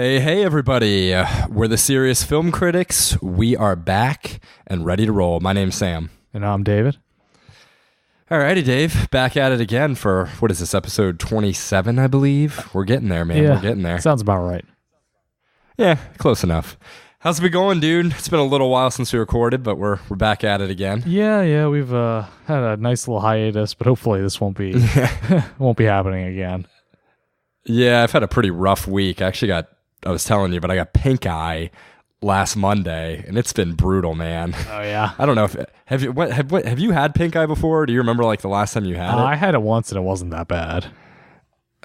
Hey, everybody. We're the Serious Film Critics. We are back and ready to roll. My name's Sam. And I'm David. Alrighty, Dave. Back at it again for, what is this, episode 27, I believe? We're getting there, man. Yeah, We're getting there. Sounds about right. Yeah, close enough. How's it been going, dude? It's been a little while since we recorded, but we're back at it again. Yeah, we've had a nice little hiatus, but hopefully this won't be won't be happening again. Yeah, I've had a pretty rough week. I was telling you, but I got pink eye last Monday, and it's been brutal, man. Oh yeah. I don't know if have you had pink eye before? Do you remember like the last time you had it? I had it once, and it wasn't that bad.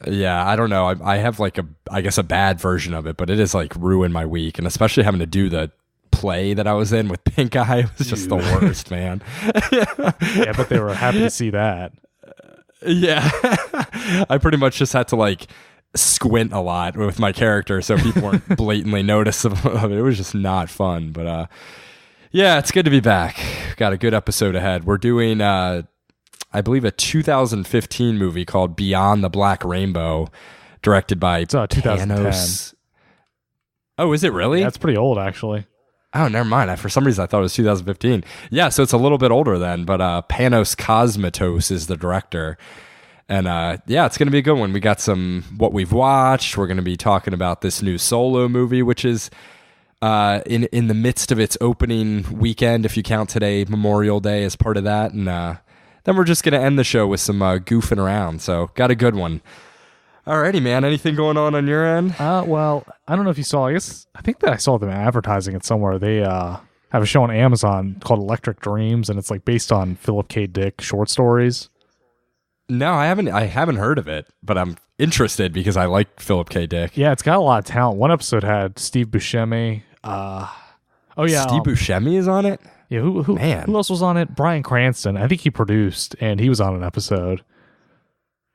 Yeah, I don't know. I have like I guess a bad version of it, but it has like ruined my week, and especially having to do the play that I was in with pink eye, it was just the worst, man. Yeah, but they were happy to see that. Yeah, I pretty much just had to like squint a lot with my character so people weren't blatantly noticeable of it. It was just not fun, but yeah, it's good to be back. Got a good episode ahead. We're doing I believe a 2015 movie called Beyond the Black Rainbow, directed by 2010. Panos. Oh, is it really? That's pretty old, actually. Oh, never mind. For some reason, I thought it was 2015. Yeah, so it's a little bit older then, but Panos Cosmatos is the director. And yeah, it's going to be a good one. We got some what we've watched. We're going to be talking about this new Solo movie, which is in the midst of its opening weekend, if you count today, Memorial Day, as part of that. And then we're just going to end the show with some goofing around. So got a good one. Alrighty, man. Anything going on your end? Well, I don't know if you saw. I think that I saw them advertising it somewhere. They have a show on Amazon called Electric Dreams, and it's like based on Philip K. Dick short stories. No, I haven't heard of it, but I'm interested because I like Philip K. Dick. Yeah, it's got a lot of talent. One episode had Steve Buscemi. Steve Buscemi is on it? Yeah, who else was on it? Bryan Cranston. I think he produced, and he was on an episode.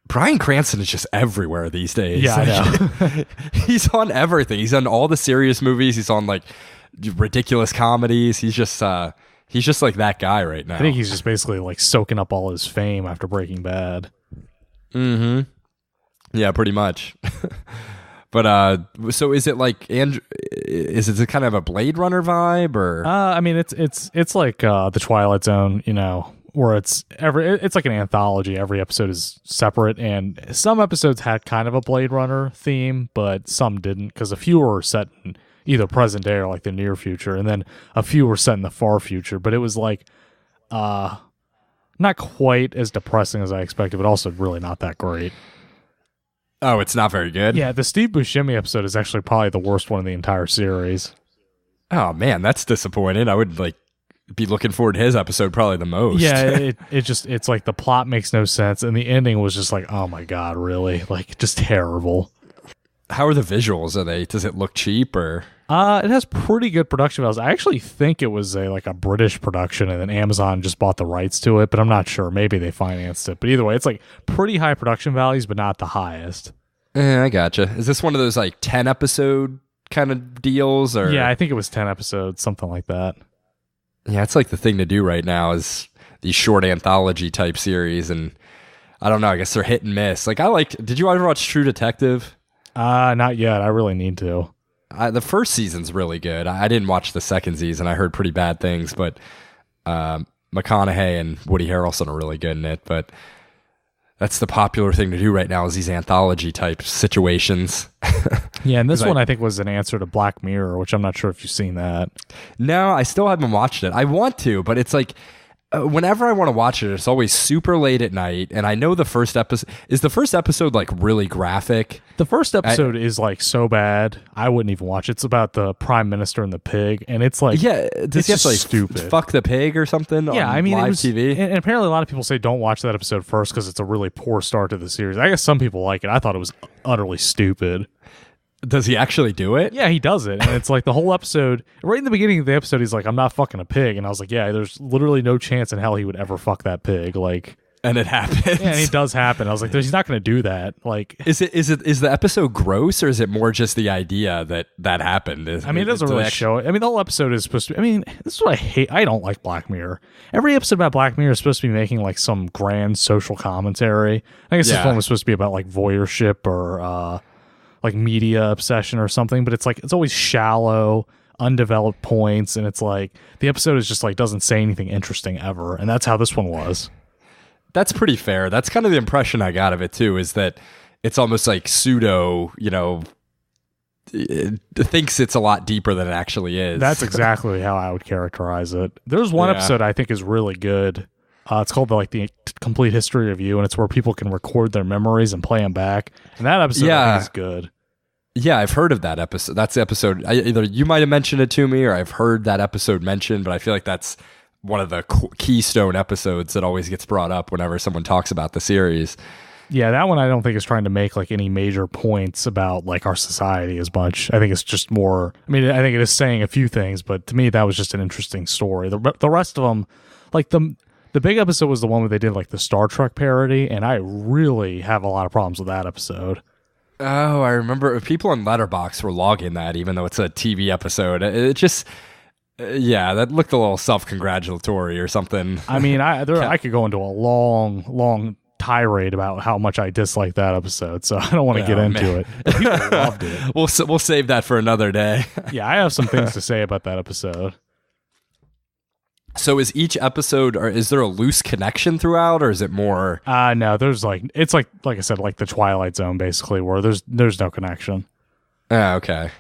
Bryan Cranston is just everywhere these days. Yeah, I know. He's on everything. He's on all the serious movies. He's on like ridiculous comedies. He's just like that guy right now. I think he's just basically like soaking up all his fame after Breaking Bad. Mm-hmm. Yeah, pretty much. But so is it like is it kind of a Blade Runner vibe or? I mean, it's like the Twilight Zone, where it's like an anthology. Every episode is separate, and some episodes had kind of a Blade Runner theme, but some didn't, because a few were set in either present day or like the near future, and then a few were set in the far future. But it was like not quite as depressing as I expected, but also really not that great. Oh, it's not very good? Yeah, the Steve Buscemi episode is actually probably the worst one in the entire series. Oh man, that's disappointing. I would like be looking forward to his episode probably the most. Yeah, it's like the plot makes no sense, and the ending was just like, oh my god, really? Like, just terrible. How are the visuals? Does it look cheap or? It has pretty good production values. I actually think it was a British production, and then Amazon just bought the rights to it, but I'm not sure. Maybe they financed it. But either way, it's like pretty high production values, but not the highest. I gotcha. Is this one of those like 10 episode kind of deals or? Yeah, I think it was 10 episodes, something like that. Yeah, it's like the thing to do right now is these short anthology type series, and I don't know, I guess they're hit and miss. Like did you ever watch True Detective? Not yet. I really need to. The first season's really good. I didn't watch the second season. I heard pretty bad things, but McConaughey and Woody Harrelson are really good in it. But that's the popular thing to do right now is these anthology type situations. Yeah, and this one I think was an answer to Black Mirror, which I'm not sure if you've seen that. No, I still haven't watched it. I want to, but it's like whenever I want to watch it, it's always super late at night. And I know the first episode like really graphic. The first episode is like so bad, I wouldn't even watch it. It's about the prime minister and the pig, and it's like, yeah, does he have to like stupid. Fuck the pig or something? Yeah, on live TV. And apparently a lot of people say don't watch that episode first because it's a really poor start to the series. I guess some people like it. I thought it was utterly stupid. Does he actually do it? Yeah, he does it. And it's like the whole episode, right in the beginning of the episode, he's like, I'm not fucking a pig. And I was like, yeah, there's literally no chance in hell he would ever fuck that pig. Like, and it happens. Yeah, and it does happen. I was like, he's not going to do that. Like, is the episode gross, or is it more just the idea that happened? I mean, it doesn't really show it. I mean, the whole episode is supposed to. I mean, this is what I hate. I don't like Black Mirror. Every episode about Black Mirror is supposed to be making like some grand social commentary. I guess this one was supposed to be about like voyeurship or like media obsession or something, but it's like it's always shallow, undeveloped points, and it's like the episode is just like doesn't say anything interesting ever, and that's how this one was. That's pretty fair. That's kind of the impression I got of it too, is that it's almost like pseudo, it thinks it's a lot deeper than it actually is. That's exactly how I would characterize it. There's one episode I think is really good. It's called the Complete History of You, and it's where people can record their memories and play them back. And that episode I think is good. Yeah, I've heard of that episode. That's the episode. Either you might have mentioned it to me, or I've heard that episode mentioned. But I feel like that's one of the keystone episodes that always gets brought up whenever someone talks about the series. Yeah, that one I don't think is trying to make like any major points about like our society as much. I think it's just more, I mean, I think it is saying a few things, but to me that was just an interesting story. The rest of them, like the big episode was the one where they did like the Star Trek parody, and I really have a lot of problems with that episode. Oh, I remember people on Letterboxd were logging that, even though it's a TV episode. It just, that looked a little self-congratulatory or something. I mean, I could go into a long tirade about how much I dislike that episode, so I don't want to get into it. But people loved it. We'll save that for another day. Yeah, I have some things to say about that episode. So is each episode, or is there a loose connection throughout, or is it more? No, there's it's like I said, like the Twilight Zone, basically, where there's no connection. Okay.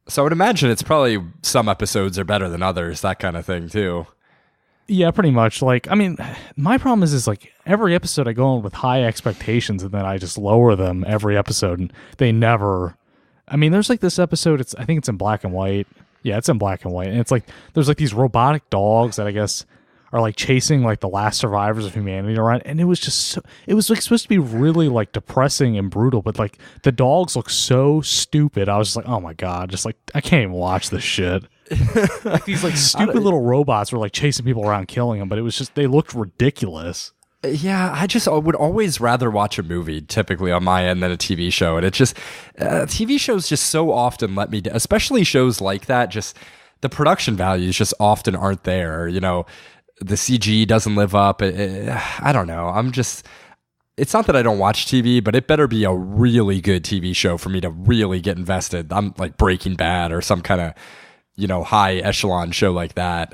So I would imagine it's probably some episodes are better than others, that kind of thing too. Yeah, pretty much. Like, I mean, my problem is like every episode I go in with high expectations, and then I just lower them every episode, and they never. I mean, there's like this episode. I think it's in black and white. Yeah, it's in black and white, and it's like there's like these robotic dogs that I guess are like chasing like the last survivors of humanity around, and it was just it was like supposed to be really like depressing and brutal, but like the dogs look so stupid. I was just like, oh my god, just like I can't even watch this shit. Like these like stupid little robots were like chasing people around, killing them, but it was just they looked ridiculous. Yeah, I would always rather watch a movie typically on my end than a TV show, and it just TV shows just so often let me, especially shows like that. Just the production values just often aren't there. The CG doesn't live up. I don't know. It's not that I don't watch TV, but it better be a really good TV show for me to really get invested. I'm like Breaking Bad or some kind of high echelon show like that.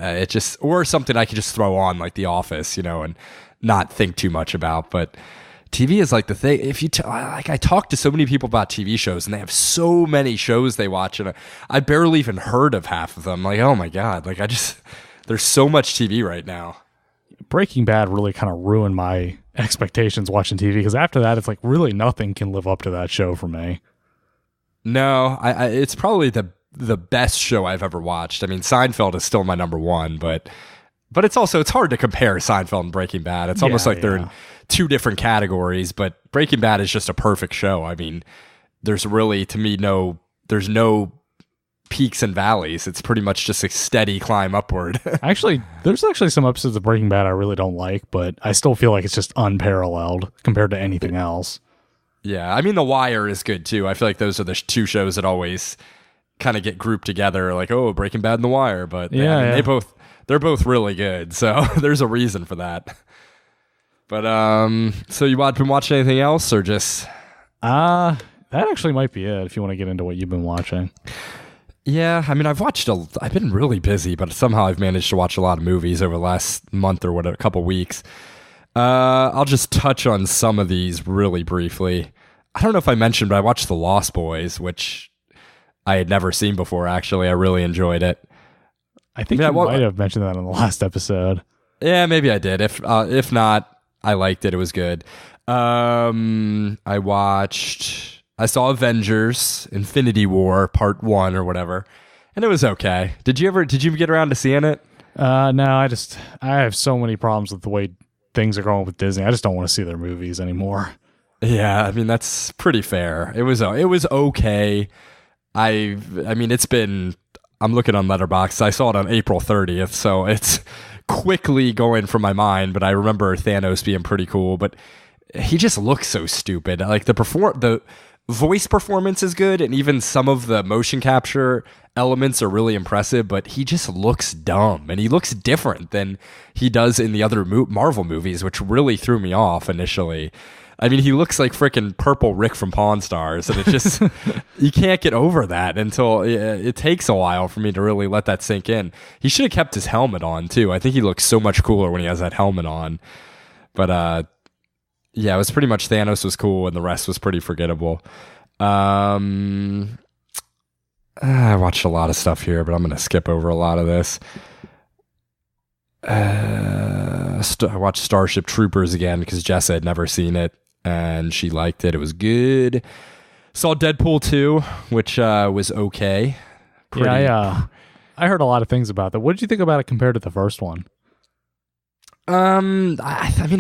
Or something I could just throw on like The Office, and not think too much about. But TV is like the thing. If you I talk to so many people about TV shows, and they have so many shows they watch, and I barely even heard of half of them. Like, oh my god, like there's so much TV right now. Breaking Bad really kind of ruined my expectations watching TV, because after that, it's like really nothing can live up to that show for me. No, it's probably the best show I've ever watched. I mean, Seinfeld is still my number one, but it's hard to compare Seinfeld and Breaking Bad. It's almost like they're in two different categories, but Breaking Bad is just a perfect show. I mean, there's really, to me, there's no peaks and valleys. It's pretty much just a steady climb upward. There's actually some episodes of Breaking Bad I really don't like, but I still feel like it's just unparalleled compared to anything else. Yeah, I mean, The Wire is good too. I feel like those are the two shows that always kind of get grouped together, like, oh, Breaking Bad and The Wire, but they're both really good, so there's a reason for that. But so you been watching anything else, or just that actually might be it if you want to get into what you've been watching? Yeah, I mean, I've been really busy, but somehow I've managed to watch a lot of movies over the last month or a couple weeks. I'll just touch on some of these really briefly. I don't know if I mentioned, but I watched The Lost Boys, which I had never seen before, actually. I really enjoyed it. I think you might have mentioned that in the last episode. Yeah, maybe I did. If not, I liked it. It was good. I saw Avengers Infinity War Part 1 or whatever, and it was okay. Did you get around to seeing it? No, I have so many problems with the way things are going with Disney. I just don't want to see their movies anymore. Yeah, I mean, that's pretty fair. It was okay. I mean, I'm looking on Letterboxd. I saw it on April 30th, so it's quickly going from my mind, but I remember Thanos being pretty cool, but he just looks so stupid. Like the voice performance is good, and even some of the motion capture elements are really impressive, but he just looks dumb, and he looks different than he does in the other Marvel movies, which really threw me off initially. I mean, he looks like freaking Purple Rick from Pawn Stars, and it just you can't get over that until it takes a while for me to really let that sink in. He should have kept his helmet on too. I think he looks so much cooler when he has that helmet on. But yeah, it was pretty much Thanos was cool, and the rest was pretty forgettable. I watched a lot of stuff here, but I'm gonna skip over a lot of this. I watched Starship Troopers again because Jess had never seen it and she liked it. It was good. Saw Deadpool 2, which was okay. Yeah, I heard a lot of things about that. What did you think about it compared to the first one? I mean,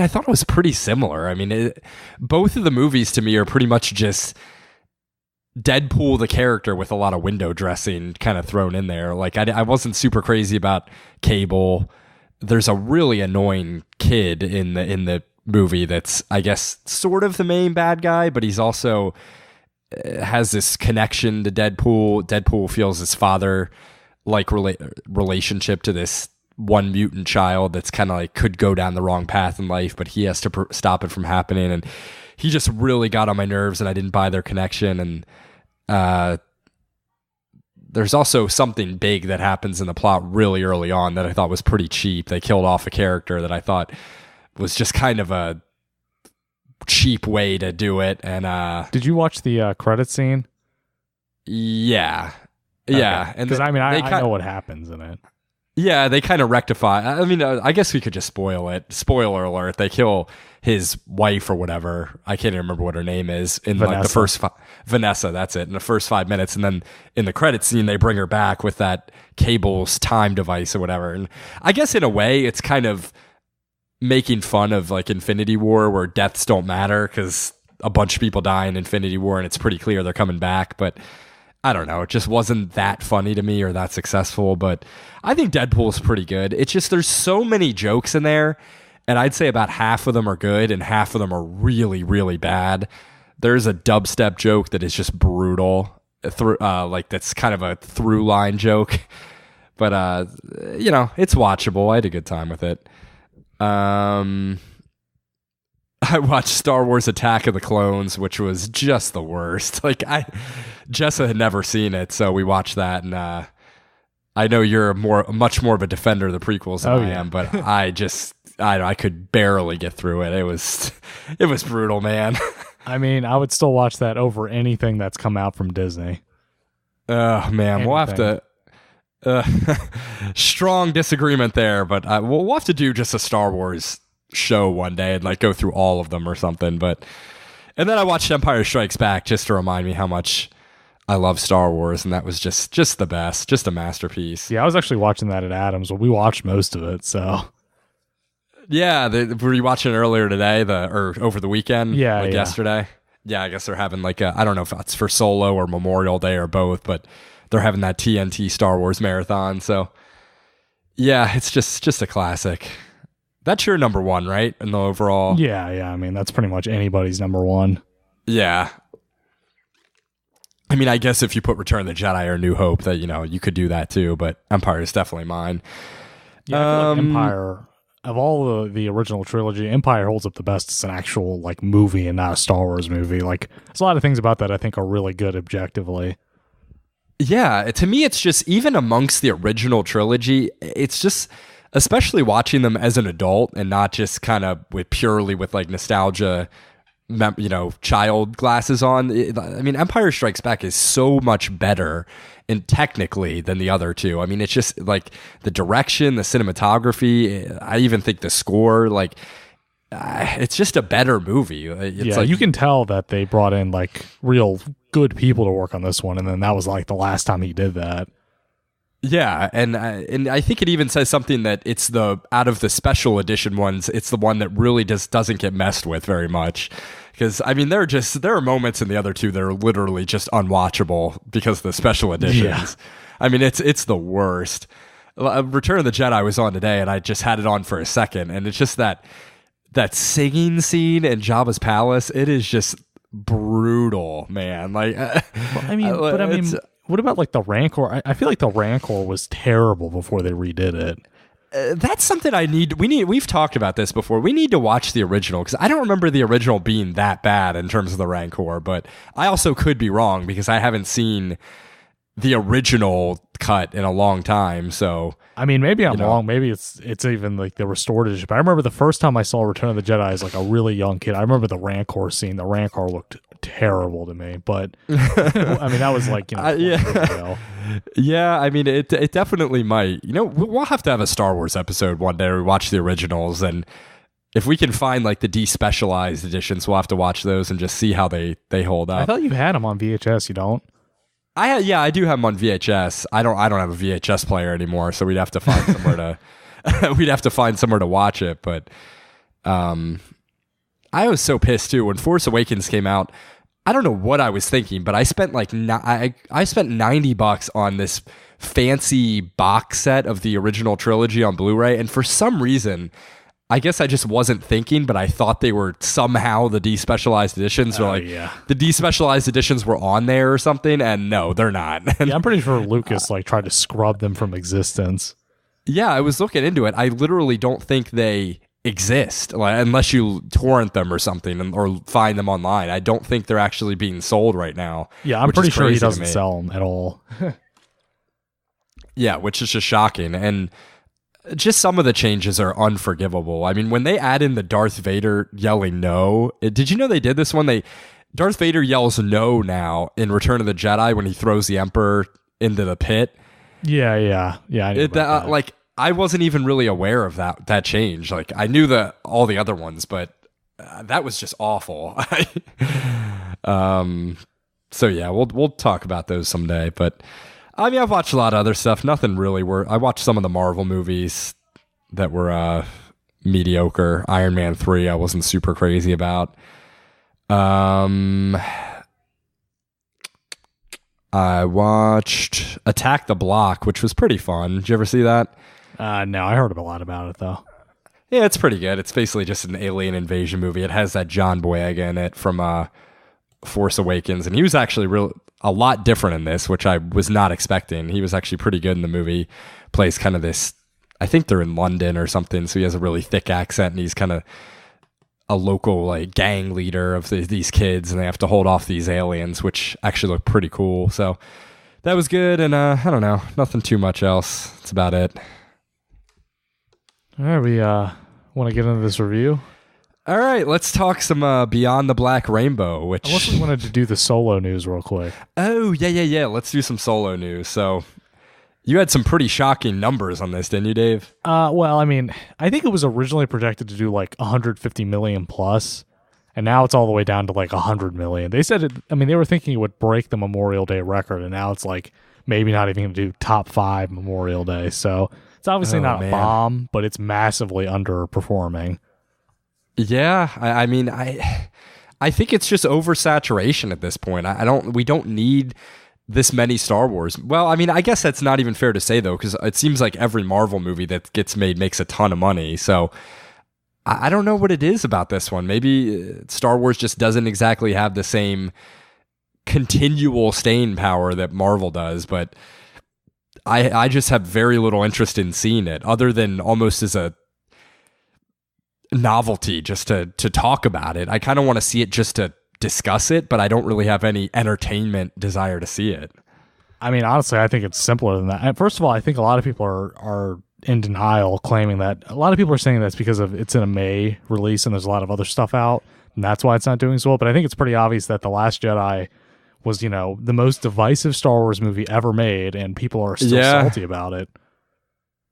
I thought it was pretty similar. I mean, both of the movies to me are pretty much just Deadpool the character with a lot of window dressing kind of thrown in there. Like, I wasn't super crazy about Cable. There's a really annoying kid in the movie that's, I guess, sort of the main bad guy, but he's also has this connection to Deadpool. Deadpool feels his father like relationship to this one mutant child that's kind of like could go down the wrong path in life, but he has to stop it from happening. And he just really got on my nerves, and I didn't buy their connection. And there's also something big that happens in the plot really early on that I thought was pretty cheap. They killed off a character that I thought was just kind of a cheap way to do it. And did you watch the credit scene? Yeah. Okay. Yeah. Because I mean, I know what happens in it. Yeah, they kind of rectify. I mean, I guess we could just spoil it. Spoiler alert: they kill his wife or whatever. I can't even remember what her name is in Vanessa. like the first Vanessa. That's it. In the first 5 minutes, and then in the credit scene, they bring her back with that Cable's time device or whatever. And I guess in a way, it's kind of making fun of like Infinity War, where deaths don't matter because a bunch of people die in Infinity War, and it's pretty clear they're coming back. But I don't know. It just wasn't that funny to me or that successful, but I think Deadpool's pretty good. It's just there's so many jokes in there, and I'd say about half of them are good and half of them are really, really bad. There's a dubstep joke that is just brutal, like that's kind of a through line joke, but it's watchable. I had a good time with it. I watched Star Wars Attack of the Clones, which was just the worst. Like Jessa had never seen it, so we watched that, and I know you're much more of a defender of the prequels than I am, but I could barely get through it. It was brutal, man. I mean, I would still watch that over anything that's come out from Disney. Oh man, we'll have to. Strong disagreement there, but we'll have to do just a Star Wars show one day and like go through all of them or something. And then I watched Empire Strikes Back just to remind me how much I love Star Wars, and that was just the best, just a masterpiece. Yeah, I was actually watching that at Adams, but we watched most of it. So yeah, were you watching it earlier today, or over the weekend? Yeah, yesterday. Yeah, I guess they're having like I don't know if it's for Solo or Memorial Day or both, but they're having that TNT Star Wars marathon. So yeah, it's just a classic. That's your number one, right? In the overall. Yeah. I mean, that's pretty much anybody's number one. Yeah. I mean, I guess if you put Return of the Jedi or New Hope, that you could do that too. But Empire is definitely mine. Yeah, I feel like Empire, of all the original trilogy, Empire holds up the best as an actual like movie and not a Star Wars movie. Like, there's a lot of things about that I think are really good objectively. Yeah, to me, it's just even amongst the original trilogy, it's just, especially watching them as an adult and not just kind of purely with like nostalgia, child glasses on. I mean, Empire Strikes Back is so much better and technically than the other two. I mean, it's just like the direction, the cinematography. I even think the score, like, it's just a better movie. It's you can tell that they brought in like real good people to work on this one, and then that was like the last time he did that. Yeah, and I think it even says something that it's out of the special edition ones, it's the one that really just doesn't get messed with very much. Because I mean, there are moments in the other two that are literally just unwatchable because of the special editions. Yeah. I mean, it's the worst. Return of the Jedi was on today, and I just had it on for a second, and it's just that singing scene in Jabba's palace. It is just brutal, man. Like, what about like the Rancor? I feel like the Rancor was terrible before they redid it. That's something we've talked about this before. We need to watch the original because I don't remember the original being that bad in terms of the Rancor, but I also could be wrong because I haven't seen the original cut in a long time. So I mean, maybe I'm wrong. Maybe it's even like the restored edition. But I remember the first time I saw Return of the Jedi as like a really young kid. I remember the Rancor scene. The Rancor looked terrible to me, but I mean that was like yeah. Yeah, I mean it definitely might. We'll have to have a Star Wars episode one day where we watch the originals, and if we can find like the despecialized editions, we'll have to watch those and just see how they hold up. I thought you had them on VHS. You don't? I do have them on VHS. I don't have a VHS player anymore, so we'd have to find somewhere to watch it. But I was so pissed too when Force Awakens came out. I don't know what I was thinking, but I spent like I spent $90 on this fancy box set of the original trilogy on Blu-ray, and for some reason, I guess I just wasn't thinking, but I thought they were somehow the despecialized editions, or the despecialized editions were on there or something, and no, they're not. Yeah, I'm pretty sure Lucas tried to scrub them from existence. Yeah, I was looking into it. I literally don't think they exist, unless you torrent them or something or find them online. I don't think they're actually being sold right now. Yeah, I'm pretty sure he doesn't sell them at all. Yeah, which is just shocking. And just some of the changes are unforgivable. I mean, when they add in the Darth Vader yelling no, did you know they did this one? Darth Vader yells no now in Return of the Jedi when he throws the Emperor into the pit. Yeah. I knew about that. I wasn't even really aware of that change. Like, I knew all the other ones, but that was just awful. So yeah, we'll talk about those someday. But I mean, I've watched a lot of other stuff. Nothing really. I watched some of the Marvel movies that were mediocre. Iron Man 3, I wasn't super crazy about. I watched Attack the Block, which was pretty fun. Did you ever see that? No, I heard a lot about it though. Yeah, it's pretty good. It's basically just an alien invasion movie. It has that John Boyega in it from Force Awakens, and he was actually a lot different in this, which I was not expecting. He was actually pretty good in the movie. Plays kind of this, I think they're in London or something, so he has a really thick accent, and he's kind of a local gang leader of these kids, and they have to hold off these aliens, which actually look pretty cool. So that was good, and I don't know, nothing too much else. That's about it. All right, we want to get into this review? All right, let's talk some Beyond the Black Rainbow, which... Unless we wanted to do the solo news real quick. Oh, yeah. Let's do some solo news. So, you had some pretty shocking numbers on this, didn't you, Dave? Well, I mean, I think it was originally projected to do like 150 million plus, and now it's all the way down to like 100 million. They said they were thinking it would break the Memorial Day record, and now it's like maybe not even going to do top 5 Memorial Day. So, it's obviously not a bomb, but it's massively underperforming. Yeah, I mean, I think it's just oversaturation at this point. We don't need this many Star Wars. Well, I mean, I guess that's not even fair to say though, because it seems like every Marvel movie that gets made makes a ton of money. So I don't know what it is about this one. Maybe Star Wars just doesn't exactly have the same continual staying power that Marvel does, but I just have very little interest in seeing it, other than almost as a novelty, just to talk about it. I kind of want to see it just to discuss it, but I don't really have any entertainment desire to see it. I mean, honestly, I think it's simpler than that. First of all, I think a lot of people are in denial, claiming that a lot of people are saying that's because of it's in a May release and there's a lot of other stuff out, and that's why it's not doing so well. But I think it's pretty obvious that The Last Jedi was, the most divisive Star Wars movie ever made, and people are still salty about it.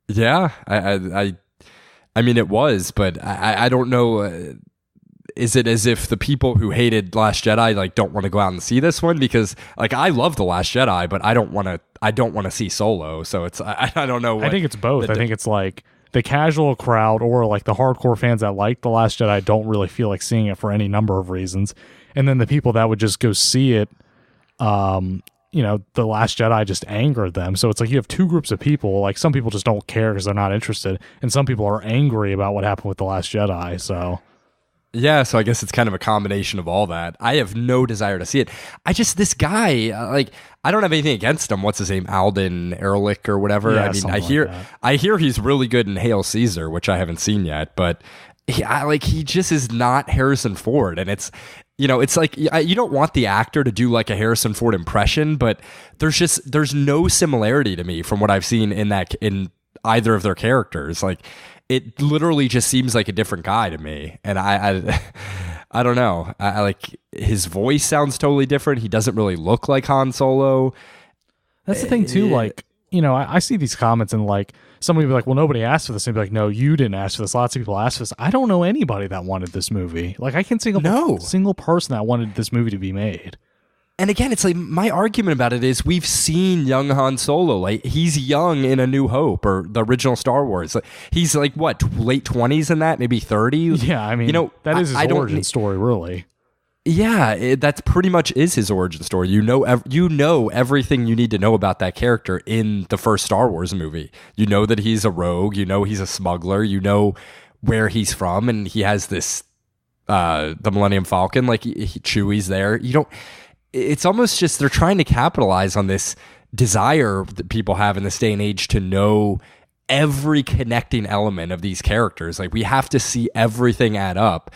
Yeah, I mean, it was, but I don't know. Is it as if the people who hated Last Jedi don't want to go out and see this one? Because I love The Last Jedi, but I don't want to see Solo. So it's I don't know. I think it's both. I think it's like the casual crowd or the hardcore fans that like The Last Jedi don't really feel like seeing it for any number of reasons, and then the people that would just go see it. The Last Jedi just angered them. So it's like you have two groups of people. Some people just don't care because they're not interested, and some people are angry about what happened with The Last Jedi. So Yeah, so I guess it's kind of a combination of all that. I have no desire to see it. This guy, I don't have anything against him. What's his name? Alden Ehrlich or whatever. Yeah, I mean, something like that. I hear he's really good in Hail Caesar, which I haven't seen yet, but he just is not Harrison Ford. And it's, it's like, you don't want the actor to do like a Harrison Ford impression, but there's no similarity to me from what I've seen in either of their characters. Like, it literally just seems like a different guy to me. And I don't know. I like his voice sounds totally different. He doesn't really look like Han Solo. That's the thing too. Like, I see these comments and like somebody will be like, well, nobody asked for this. And be like, no, you didn't ask for this. Lots of people asked for this. I don't know anybody that wanted this movie. Like, I can't think of a single person that wanted this movie to be made. And again, it's like my argument about it is we've seen young Han Solo. Like, he's young in A New Hope or the original Star Wars. Like, he's like, what, late 20s in that? Maybe 30? Yeah, I mean, that is his origin story, really. Yeah, that's pretty much is his origin story. You know everything you need to know about that character in the first Star Wars movie. You know that he's a rogue. You know he's a smuggler. You know where he's from, and he has this the Millennium Falcon. Like, Chewie's there. It's almost just they're trying to capitalize on this desire that people have in this day and age to know every connecting element of these characters. Like, we have to see everything add up.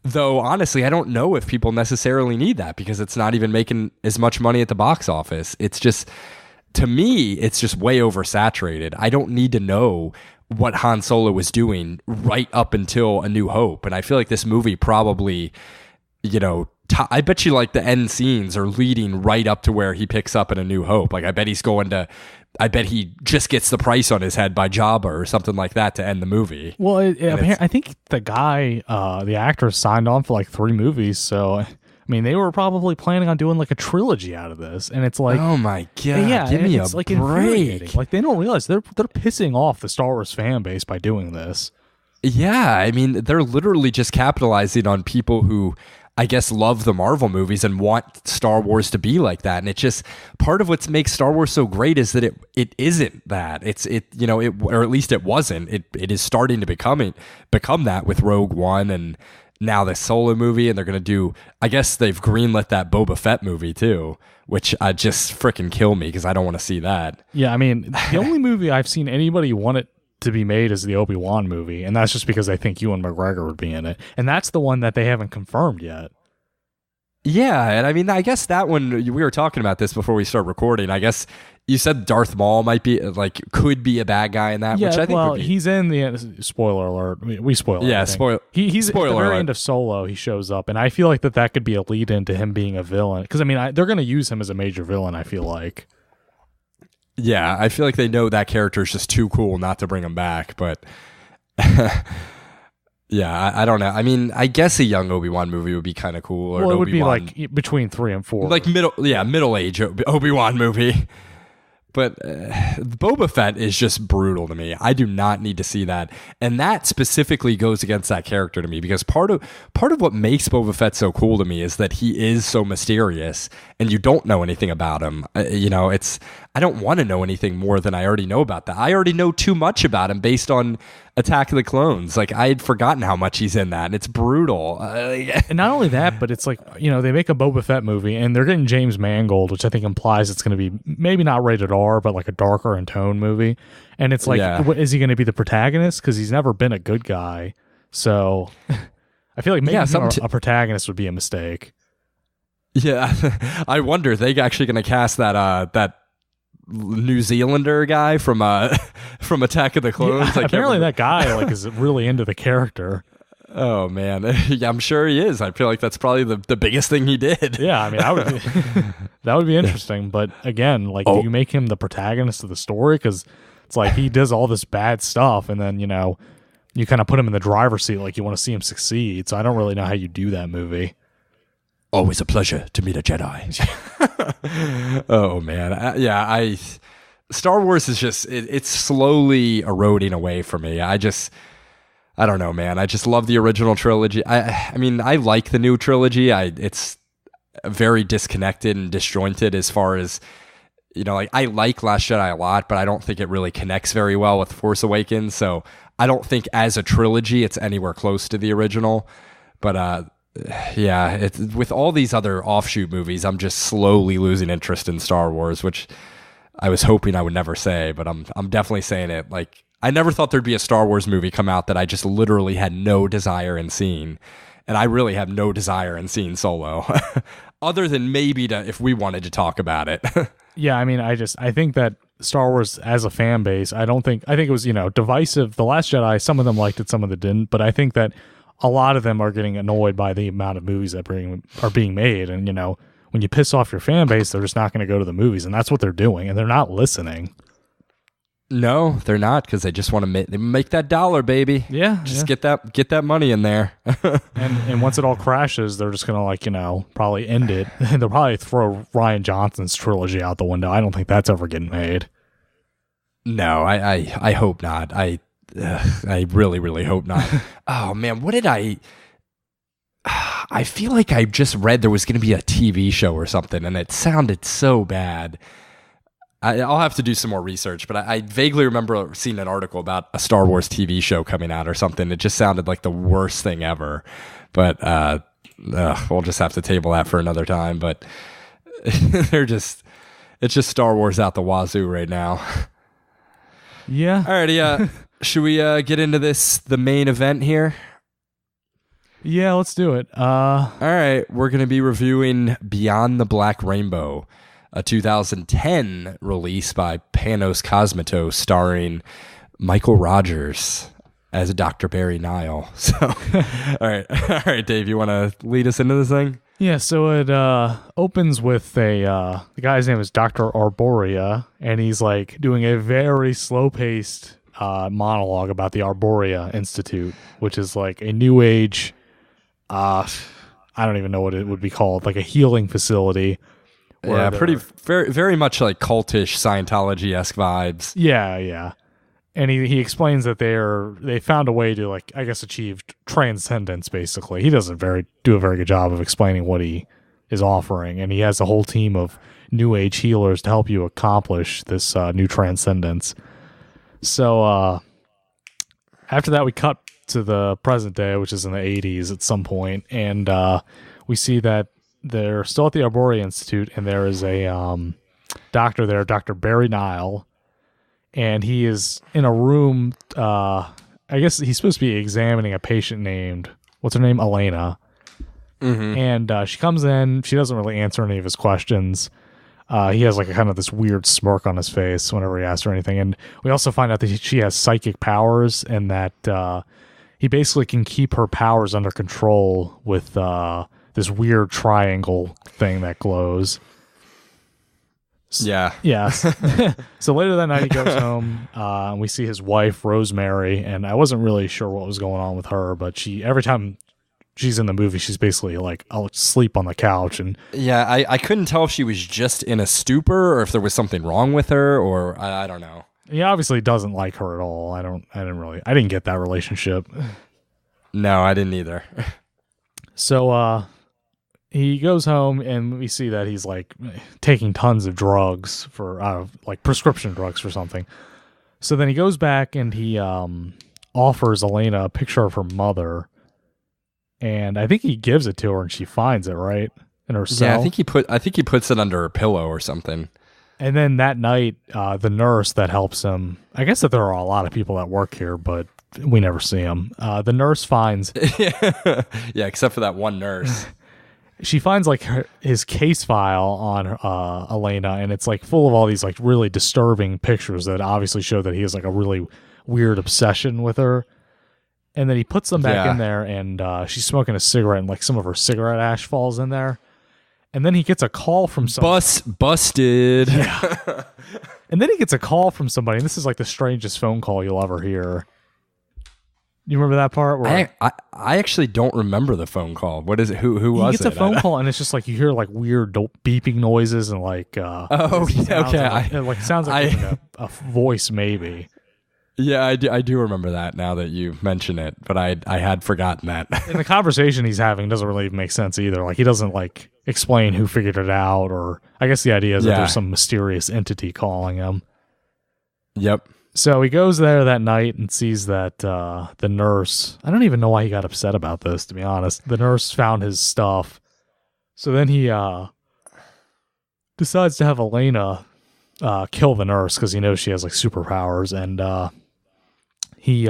Though, honestly, I don't know if people necessarily need that because it's not even making as much money at the box office. It's just, to me, it's just way oversaturated. I don't need to know what Han Solo was doing right up until A New Hope. And I feel like this movie probably, I bet you like the end scenes are leading right up to where he picks up in A New Hope. Like, I bet he just gets the price on his head by Jabba or something like that to end the movie. Well, I think the guy, the actor signed on for like 3 movies. So, I mean, they were probably planning on doing like a trilogy out of this. And it's like, oh my God, yeah, give me a like break. Like, they don't realize they're pissing off the Star Wars fan base by doing this. Yeah, I mean, they're literally just capitalizing on people who, I guess, love the Marvel movies and want Star Wars to be like that. And it just, part of what makes Star Wars so great is that it isn't that. Or at least it wasn't. It is starting to become that with Rogue One and now the Solo movie. And they're going to do, I guess they've greenlit that Boba Fett movie too, which just freaking kill me because I don't want to see that. Yeah, I mean, the only movie I've seen anybody want it to be made is the Obi-Wan movie, and that's just because I think Ewan McGregor would be in it, and that's the one that they haven't confirmed yet. Yeah, and I mean, I guess that one, we were talking about this before we start recording. I guess you said Darth Maul could be a bad guy in that, yeah, which I think would be. He's in the, spoiler alert, we spoil it. Yeah, spoiler. He's spoiler at the very alert. end of Solo, he shows up, and I feel like that could be a lead into him being a villain, because I mean, they're going to use him as a major villain, I feel like. Yeah, I feel like they know that character is just too cool not to bring him back, but yeah, I don't know. I mean, I guess a young Obi-Wan movie would be kind of cool. Or well, it would Obi-Wan, be like between 3 and 4. like middle-age Obi-Wan movie. But Boba Fett is just brutal to me. I do not need to see that. And that specifically goes against that character to me because part of what makes Boba Fett so cool to me is that he is so mysterious and you don't know anything about him. I don't want to know anything more than I already know about that. I already know too much about him based on Attack of the Clones. Like, I had forgotten how much he's in that, and it's brutal. And not only that, but it's like, they make a Boba Fett movie, and they're getting James Mangold, which I think implies it's going to be maybe not rated R, but like a darker in tone movie. And it's like, What, is he going to be the protagonist? Because he's never been a good guy. So I feel like maybe a protagonist would be a mistake. Yeah, I wonder, are they actually going to cast that New Zealander guy from Attack of the Clones? Yeah, apparently that guy is really into the character. Oh man, yeah, I'm sure he is. I feel like that's probably the biggest thing he did. Yeah, I mean, that would be interesting. But again, do you make him the protagonist of the story? Because it's like he does all this bad stuff, and then you kind of put him in the driver's seat, like you want to see him succeed. So I don't really know how you do that movie. Always a pleasure to meet a Jedi. Oh man, Star Wars is just it's slowly eroding away from me. I don't know, man. I just love the original trilogy. I mean, I like the new trilogy. It's very disconnected and disjointed as far as I like Last Jedi a lot, but I don't think it really connects very well with Force Awakens. So I don't think as a trilogy it's anywhere close to the original. But yeah, it's with all these other offshoot movies, I'm just slowly losing interest in Star Wars, which I was hoping I would never say, but I'm definitely saying it. Like, I never thought there'd be a Star Wars movie come out that I just literally had no desire in seeing. And I really have no desire in seeing Solo, other than maybe if we wanted to talk about it. Yeah, I mean, I think that Star Wars as a fan base, I think it was, divisive. The Last Jedi, some of them liked it, some of them didn't, but I think that a lot of them are getting annoyed by the amount of movies that are being made. And, when you piss off your fan base, they're just not going to go to the movies, and that's what they're doing, and they're not listening. No, they're not, because they just want to make that dollar, baby. Yeah, just get that money in there. and once it all crashes, they're just gonna probably end it. They'll probably throw Rian Johnson's trilogy out the window. I don't think that's ever getting made. No, I hope not. I really, really hope not. Oh man, what did I feel like I just read there was going to be a TV show or something, and it sounded so bad. I'll have to do some more research, but I vaguely remember seeing an article about a Star Wars TV show coming out or something. It just sounded like the worst thing ever. But we'll just have to table that for another time. But it's just Star Wars out the wazoo right now. Yeah. Alrighty, should we get into the main event here? Yeah, let's do it. All right, we're going to be reviewing Beyond the Black Rainbow, a 2010 release by Panos Cosmatos, starring Michael Rogers as Dr. Barry Nile. So, all right, Dave, you want to lead us into this thing? Yeah, so it opens with the guy's name is Dr. Arborea, and he's like doing a very slow-paced monologue about the Arborea Institute, which is like a new age, I don't even know what it would be called, like a healing facility. Yeah, very, very much like cultish Scientology-esque vibes. Yeah. And he explains that they found a way to, like, I guess, achieve transcendence, basically. He doesn't do a very good job of explaining what he is offering, and he has a whole team of new age healers to help you accomplish this new transcendence. So after that, we cut to the present day, which is in the 80s at some point, and we see that they're still at the Arborea Institute, and there is a doctor there, Dr. Barry Nile, and he is in a room. I guess he's supposed to be examining a patient named, what's her name? Elena. Mm-hmm. And she comes in. She doesn't really answer any of his questions. He has like a kind of this weird smirk on his face whenever he asks her anything. And we also find out that she has psychic powers, and that he basically can keep her powers under control with this weird triangle thing that glows. Yeah. So later that night he goes home, and we see his wife, Rosemary, and I wasn't really sure what was going on with her, but every time she's in the movie, she's basically like, I'll sleep on the couch. And yeah, I couldn't tell if she was just in a stupor or if there was something wrong with her, or I don't know. He obviously doesn't like her at all. I didn't get that relationship. No, I didn't either. So, he goes home, and we see that he's like taking tons of drugs for like prescription drugs for something. So then he goes back and he offers Elena a picture of her mother, and I think he gives it to her, and she finds it right in her cell. Yeah, I think he puts it under her pillow or something. And then that night, the nurse that helps him, I guess that there are a lot of people that work here, but we never see them. The nurse finds, yeah, except for that one nurse. She finds like his case file on Elena, and it's like full of all these like really disturbing pictures that obviously show that he has like a really weird obsession with her. And then he puts them back in there, and she's smoking a cigarette, and like some of her cigarette ash falls in there. And then he gets a call from somebody. Busted. Yeah. And then he gets a call from somebody, and this is like the strangest phone call you'll ever hear. You remember that part? Where I actually don't remember the phone call. What is it? Who was it? He gets a phone call, and it's just like you hear like weird beeping noises and like okay. It sounds like a voice maybe. Yeah, I do remember that now that you mention it, but I had forgotten that. And the conversation he's having doesn't really make sense either. Like he doesn't like explain who figured it out, or I guess the idea is that there's some mysterious entity calling him. Yep. So he goes there that night and sees that the nurse, I don't even know why he got upset about this, to be honest. The nurse found his stuff. So then he decides to have Elena kill the nurse because he knows she has like superpowers. And he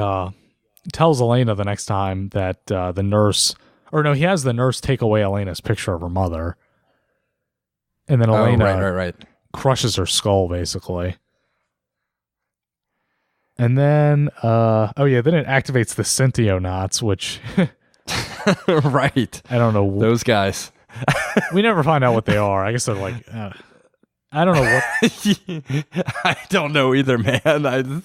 tells Elena the next time that the nurse, or no, he has the nurse take away Elena's picture of her mother. And then Elena right. crushes her skull, basically. And then, then it activates the Synthionauts, which... Right. I don't know. Those guys. We never find out what they are. I guess they're like... I don't know what... I don't know either, man.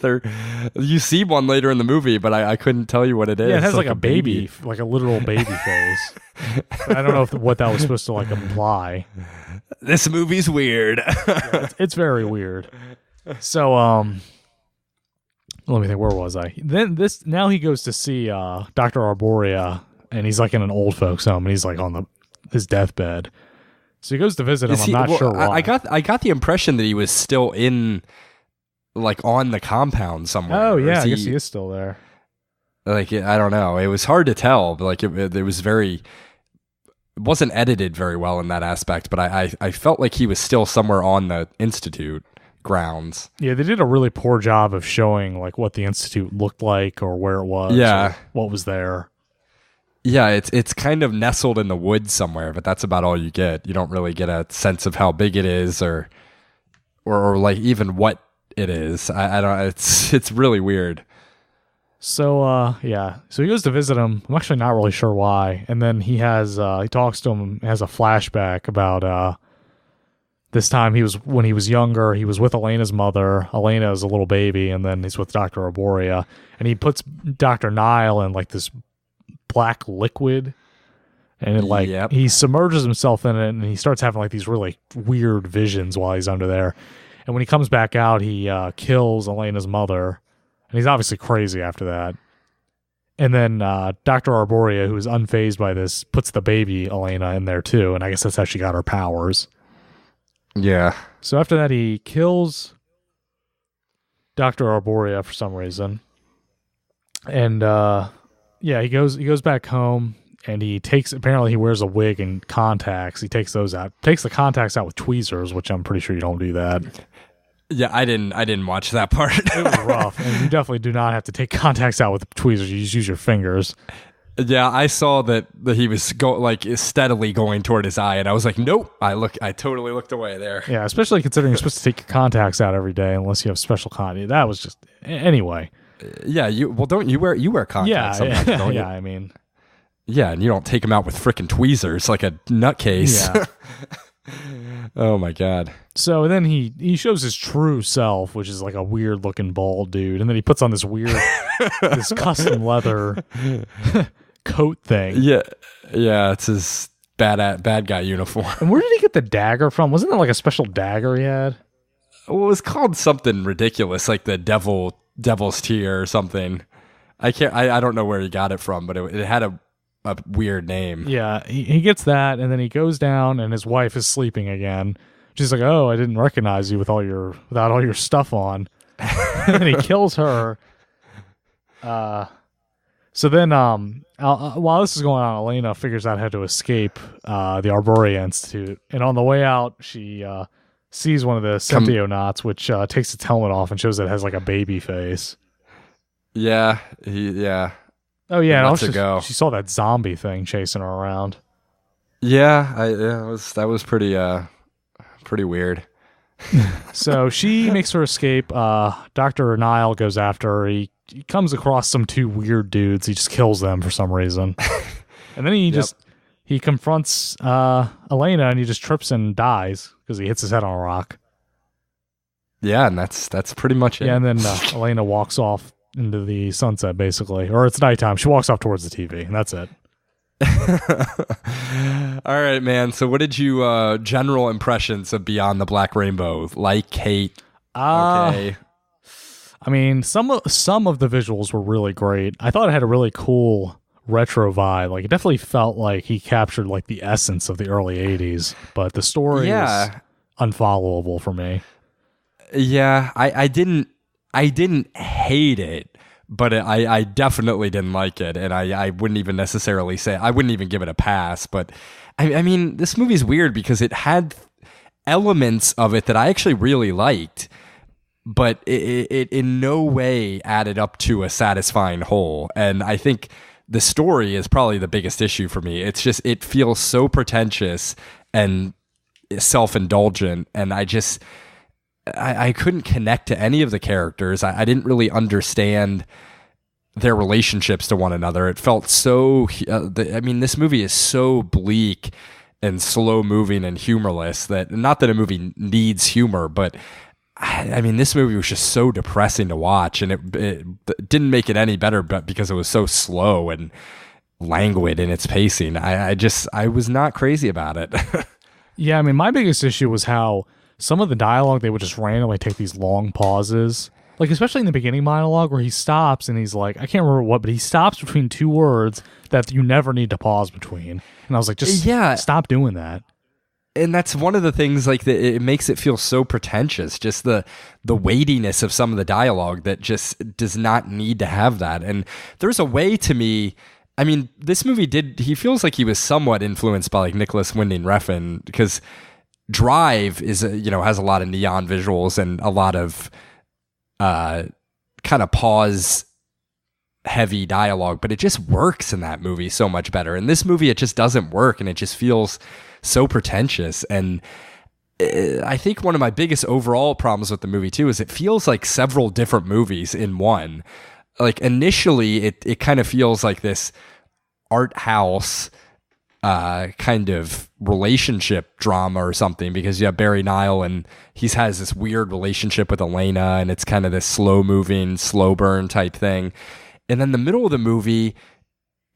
You see one later in the movie, but I couldn't tell you what it is. Yeah, it has like a baby, like a literal baby face. I don't know what that was supposed to like imply. This movie's weird. Yeah, it's very weird. So, let me think, where was I? Now he goes to see Dr. Arboria, and he's like in an old folks home, and he's like on his deathbed. So he goes to visit him. I'm not sure why. I got the impression that he was still like on the compound somewhere. Oh yeah, I guess he is still there. Like I don't know. It was hard to tell, but like it was very. It wasn't edited very well in that aspect, but I felt like he was still somewhere on the institute grounds. Yeah, they did a really poor job of showing like what the institute looked like or where it was. Yeah, what was there. Yeah, it's kind of nestled in the woods somewhere, but that's about all you get. You don't really get a sense of how big it is or like even what it is. I don't. It's really weird. So so he goes to visit him. I'm actually not really sure why. And then he talks to him, has a flashback about this time when he was younger, he was with Elena's mother. Elena is a little baby, and then he's with Dr. Arboria, and he puts Dr. Nile in like this black liquid, and he submerges himself in it, and he starts having like these really weird visions while he's under there. And when he comes back out, he kills Elena's mother, and he's obviously crazy after that. And then Dr. Arboria, who is unfazed by this, puts the baby Elena in there too, and I guess that's how she got her powers. Yeah. So after that, he kills Dr. Arboria for some reason, and he goes back home, and apparently he wears a wig and contacts. He takes those out, takes the contacts out with tweezers, which I'm pretty sure you don't do that. Yeah, I didn't watch that part. It was rough, and you definitely do not have to take contacts out with tweezers. You just use your fingers. Yeah, I saw that he was steadily going toward his eye, and I was like, nope. I totally looked away there. Yeah, especially considering you're supposed to take your contacts out every day unless you have special contact. That was just anyway. Yeah, don't you wear contacts? Yeah, don't you? I mean, yeah, and you don't take them out with frickin' tweezers like a nutcase. Yeah. Oh my god. So then he shows his true self, which is like a weird looking bald dude, and then he puts on this weird this custom leather coat thing. Yeah, it's his bad guy uniform. And where did he get the dagger from? Wasn't there like a special dagger he had? Well, it was called something ridiculous, like the devil's tear or something. I don't know where he got it from, but it had a weird name. Yeah, he gets that, and then he goes down, and his wife is sleeping again. She's like, "Oh, I didn't recognize you without all your stuff on." And he kills her. So then, while this is going on, Elena figures out how to escape the Arboria Institute, and on the way out, she sees one of the Synthionauts, which takes its helmet off and shows that it has like a baby face. Yeah, Oh yeah, and she saw that zombie thing chasing her around. Yeah, that was pretty weird. So she makes her escape. Dr. Nile goes after her. He comes across some two weird dudes. He just kills them for some reason. And then he confronts Elena, and he just trips and dies because he hits his head on a rock. Yeah, and that's pretty much it. Yeah, and then Elena walks off into the sunset, basically. Or it's nighttime. She walks off towards the TV, and that's it. All right, man. So what did you general impressions of Beyond the Black Rainbow? Like, hate? Okay. I mean, some of the visuals were really great. I thought it had a really cool retro vibe. Like, it definitely felt like he captured like the essence of the early 80s, but the story is unfollowable for me. Yeah, I didn't I didn't hate it, but I definitely didn't like it, and I wouldn't even necessarily say, I wouldn't even give it a pass. But I mean, this movie's weird because it had elements of it that I actually really liked, but it in no way added up to a satisfying whole. And I think the story is probably the biggest issue for me. It's just, it feels so pretentious and self-indulgent, and I couldn't connect to any of the characters. I didn't really understand their relationships to one another. It felt so, I mean, this movie is so bleak and slow moving and humorless that, not that a movie needs humor, but I mean, this movie was just so depressing to watch, and it didn't make it any better, but because it was so slow and languid in its pacing. I was not crazy about it. Yeah, I mean, my biggest issue was how some of the dialogue, they would just randomly take these long pauses. Like, especially in the beginning monologue where he stops and he's like, I can't remember what, but he stops between two words that you never need to pause between. And I was like, just stop doing that. And that's one of the things, like, that it makes it feel so pretentious, just the weightiness of some of the dialogue that just does not need to have that. And there's a way, to me, I mean, this movie he feels like he was somewhat influenced by, like, Nicholas Winding Refn, because Drive is, has a lot of neon visuals and a lot of kind of pause heavy dialogue, but it just works in that movie so much better. In this movie, it just doesn't work, and it just feels so pretentious. And I think one of my biggest overall problems with the movie too is it feels like several different movies in one. Like, initially it kind of feels like this art house kind of relationship drama or something, because you have Barry Nile and he has this weird relationship with Elena, and it's kind of this slow moving, slow burn type thing. And then the middle of the movie,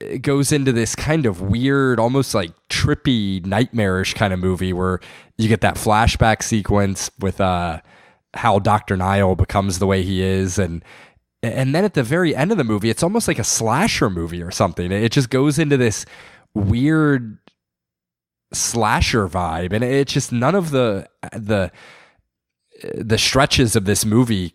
it goes into this kind of weird, almost like trippy, nightmarish kind of movie where you get that flashback sequence with how Dr. Nile becomes the way he is. And then at the very end of the movie, it's almost like a slasher movie or something. It just goes into this weird slasher vibe, and it's just none of the stretches of this movie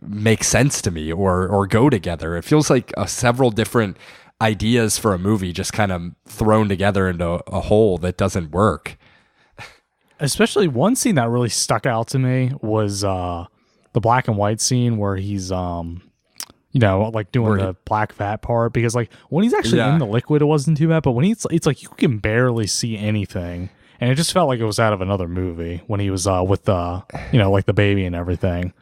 make sense to me or go together. It feels like several different ideas for a movie just kind of thrown together into a whole that doesn't work. Especially one scene that really stuck out to me was the black and white scene where he's like doing the black fat part, because like when he's actually in the liquid, it wasn't too bad, but when it's like you can barely see anything, and it just felt like it was out of another movie when he was with like the baby and everything.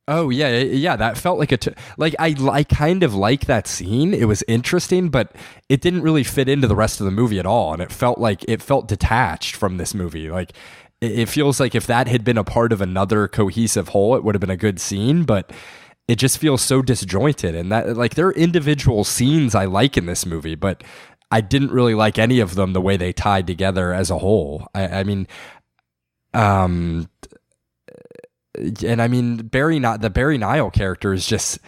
Oh yeah, that felt like I kind of like that scene. It was interesting, but it didn't really fit into the rest of the movie at all, and it felt detached from this movie. Like, it feels like if that had been a part of another cohesive whole, it would have been a good scene, but it just feels so disjointed. And that, like, there are individual scenes I like in this movie, but I didn't really like any of them the way they tied together as a whole. I mean, and I mean, the Barry Nile character is just,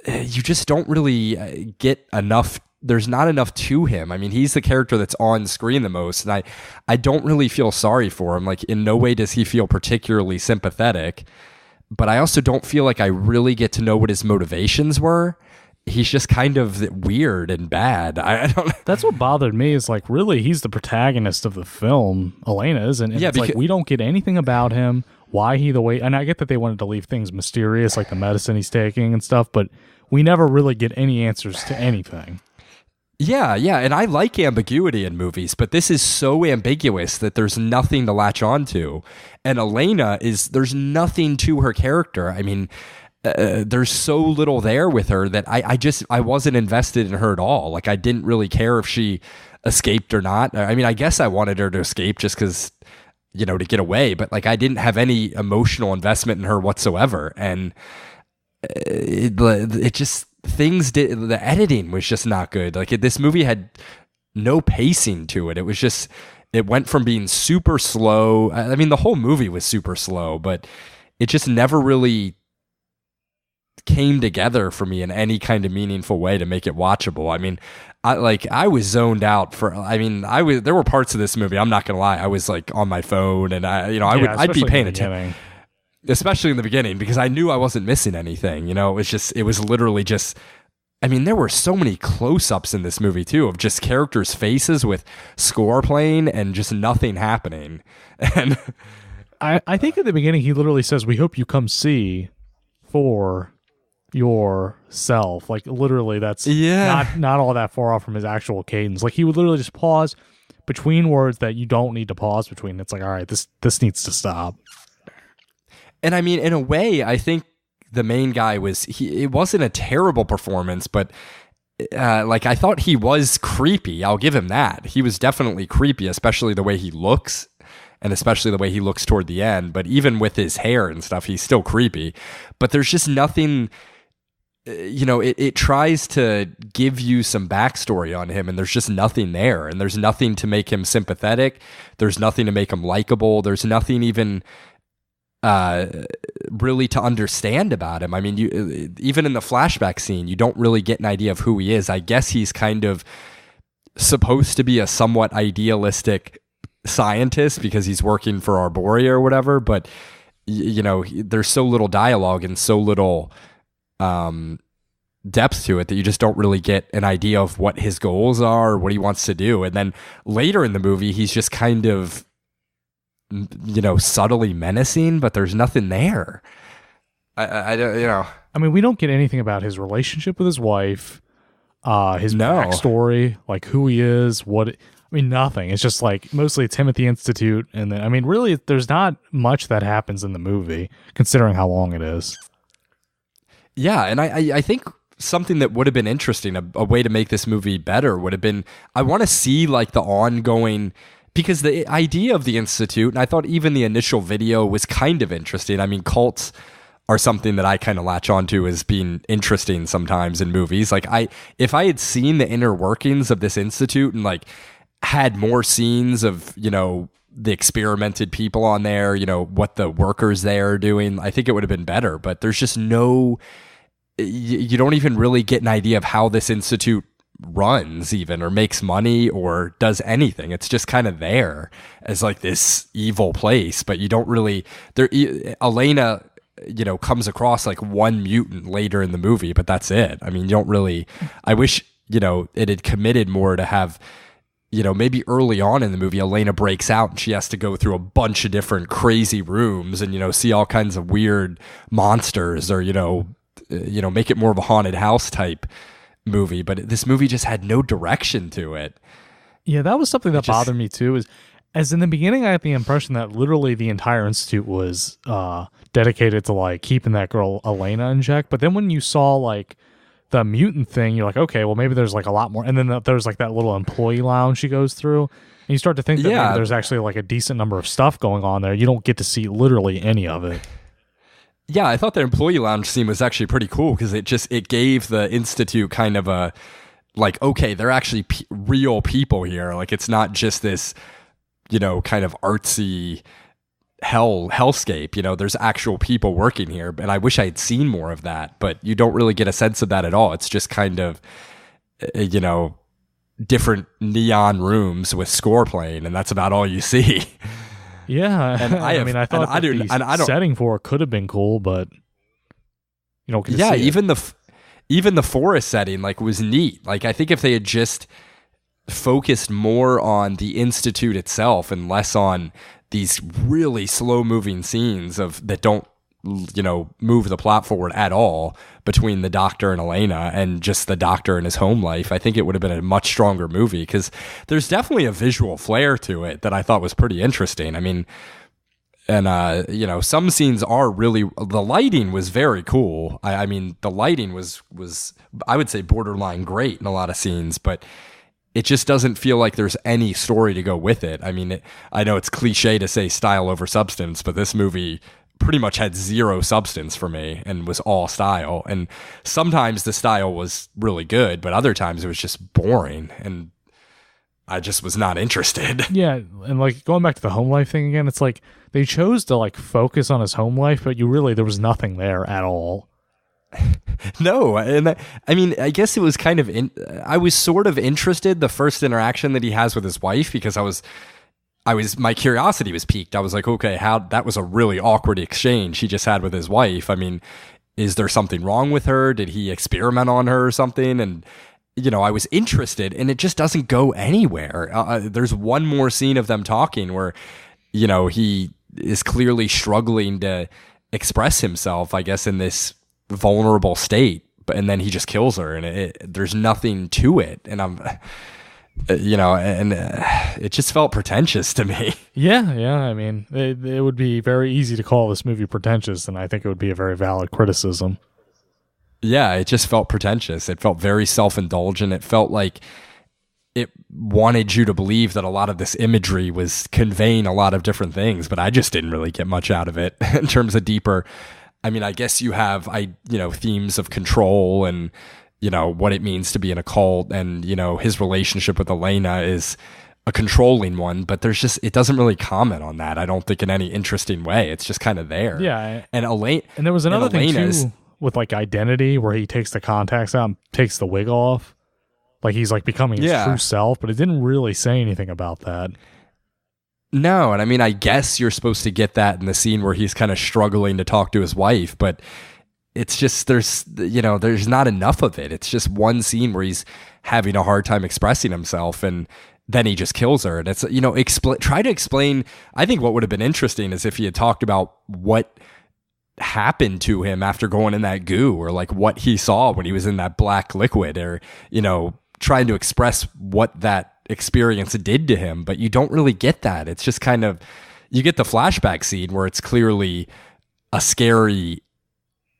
you just don't really get enough. There's not enough to him. I mean, he's the character that's on screen the most, and I don't really feel sorry for him. Like, in no way does he feel particularly sympathetic, but I also don't feel like I really get to know what his motivations were. He's just kind of weird and bad. I don't know. That's what bothered me, is like, really, he's the protagonist of the film, Elena isn't. And it's like, we don't get anything about him, why he the way, and I get that they wanted to leave things mysterious, like the medicine he's taking and stuff, but we never really get any answers to anything. Yeah, and I like ambiguity in movies, but this is so ambiguous that there's nothing to latch on to. And Elena there's nothing to her character. I mean, there's so little there with her that I wasn't invested in her at all. Like, I didn't really care if she escaped or not. I mean, I guess I wanted her to escape just because, to get away, but like, I didn't have any emotional investment in her whatsoever. And it just, the editing was just not good. Like, this movie had no pacing to it. It was just, it went from being super slow. I mean, the whole movie was super slow, but it just never really came together for me in any kind of meaningful way to make it watchable. I mean, I was zoned out there were parts of this movie, I'm not gonna lie, I was like on my phone, and I'd be paying attention. especially in the beginning, because I knew I wasn't missing anything. It was literally just, I mean, there were so many close-ups in this movie too of just characters' faces with score playing and just nothing happening. And I think at the beginning he literally says, "We hope you come see for yourself." Like literally, that's not all that far off from his actual cadence. Like he would literally just pause between words that you don't need to pause between. It's like, all right, this needs to stop. And I mean, in a way, I think the main guy it wasn't a terrible performance, but like I thought he was creepy. I'll give him that. He was definitely creepy, especially the way he looks and especially the way he looks toward the end. But even with his hair and stuff, he's still creepy. But there's just nothing, it tries to give you some backstory on him and there's just nothing there. And there's nothing to make him sympathetic. There's nothing to make him likable. There's nothing even really to understand about him. I mean, even in the flashback scene, you don't really get an idea of who he is. I guess he's kind of supposed to be a somewhat idealistic scientist because he's working for Arborea or whatever, but there's so little dialogue and so little depth to it that you just don't really get an idea of what his goals are or what he wants to do. And then later in the movie, he's just kind of subtly menacing, but there's nothing there. I don't, I mean, we don't get anything about his relationship with his wife, his backstory, like who he is, nothing. It's just like mostly it's him at the Institute. And then, I mean, really, there's not much that happens in the movie considering how long it is. Yeah. And I think something that would have been interesting, a way to make this movie better would have been, I want to see like the ongoing, because the idea of the Institute, and I thought even the initial video was kind of interesting. I mean, cults are something that I kind of latch onto as being interesting sometimes in movies. Like if I had seen the inner workings of this Institute and like had more scenes of, the experimented people on there, what the workers there are doing, I think it would have been better. But there's just you don't even really get an idea of how this Institute runs even or makes money or does anything. It's just kind of there as like this evil place, but you don't really Elena comes across like one mutant later in the movie, but that's it. I mean, you don't really, I wish it had committed more to have maybe early on in the movie Elena breaks out and she has to go through a bunch of different crazy rooms and see all kinds of weird monsters or make it more of a haunted house type movie, but this movie just had no direction to it. Yeah, that was something that bothered me too, is as in the beginning I had the impression that literally the entire Institute was dedicated to like keeping that girl Elena in check, but then when you saw like the mutant thing, you're like, okay, well maybe there's like a lot more, and then there's like that little employee lounge she goes through, and you start to think that maybe there's actually like a decent number of stuff going on there. You don't get to see literally any of it. Yeah, I thought the employee lounge scene was actually pretty cool because it gave the Institute kind of a, like, okay, they're actually real people here. Like, it's not just this, kind of artsy hellscape. There's actual people working here. And I wish I had seen more of that, but you don't really get a sense of that at all. It's just kind of, different neon rooms with score playing, and that's about all you see. Yeah, and I thought the setting for it could have been cool, but yeah, even the forest setting like was neat. Like I think if they had just focused more on the Institute itself and less on these really slow moving scenes that don't move the plot forward at all between the Doctor and Elena and just the Doctor and his home life, I think it would have been a much stronger movie because there's definitely a visual flair to it that I thought was pretty interesting. I mean, and some scenes are really, the lighting was very cool. I mean, the lighting was I would say borderline great in a lot of scenes, but it just doesn't feel like there's any story to go with it. I mean, I know it's cliche to say style over substance, but this movie pretty much had zero substance for me and was all style. And sometimes the style was really good, but other times it was just boring and I just was not interested. Yeah, and like going back to the home life thing again, it's like they chose to like focus on his home life, but there was nothing there at all. No, and I mean, I guess it was kind of I was sort of interested the first interaction that he has with his wife because I was my curiosity was piqued. I was like, okay, that was a really awkward exchange he just had with his wife. I mean, is there something wrong with her? Did he experiment on her or something? And, I was interested, and it just doesn't go anywhere. There's one more scene of them talking where, he is clearly struggling to express himself, I guess, in this vulnerable state, and then he just kills her, and there's nothing to it. And it just felt pretentious to me. Yeah. I mean, it would be very easy to call this movie pretentious, and I think it would be a very valid criticism. Yeah, it just felt pretentious. It felt very self-indulgent. It felt like it wanted you to believe that a lot of this imagery was conveying a lot of different things, but I just didn't really get much out of it in terms of deeper. I mean, I guess you have, themes of control and, what it means to be in a cult, and, his relationship with Elena is a controlling one, but it doesn't really comment on that. I don't think in any interesting way. It's just kind of there. Yeah. And Elaine, and there was another thing Elena's, too with like identity, where he takes the contacts out and takes the wig off. Like he's like becoming his true self, but it didn't really say anything about that. No, and I mean, I guess you're supposed to get that in the scene where he's kind of struggling to talk to his wife, but it's just, there's not enough of it. It's just one scene where he's having a hard time expressing himself, and then he just kills her. And it's, try to explain. I think what would have been interesting is if he had talked about what happened to him after going in that goo, or like what he saw when he was in that black liquid, or, trying to express what that experience did to him. But you don't really get that. It's just kind of, you get the flashback scene where it's clearly a scary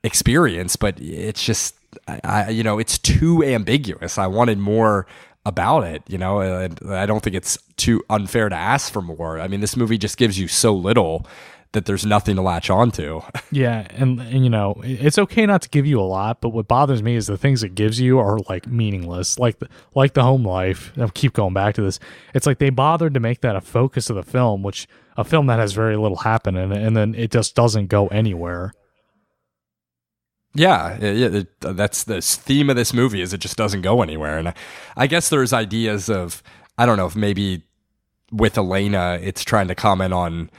experience, but it's just, it's too ambiguous. I wanted more about it, and I don't think it's too unfair to ask for more. I mean, this movie just gives you so little that there's nothing to latch on to. Yeah, and it's okay not to give you a lot, but what bothers me is the things it gives you are like meaningless, like the home life. I'll keep going back to this. It's like they bothered to make that a focus of the film, which a film that has very little happen in it, and then it just doesn't go anywhere. Yeah, that's the theme of this movie, is it just doesn't go anywhere. And I guess there's ideas of, I don't know, if maybe with Elena, it's trying to comment on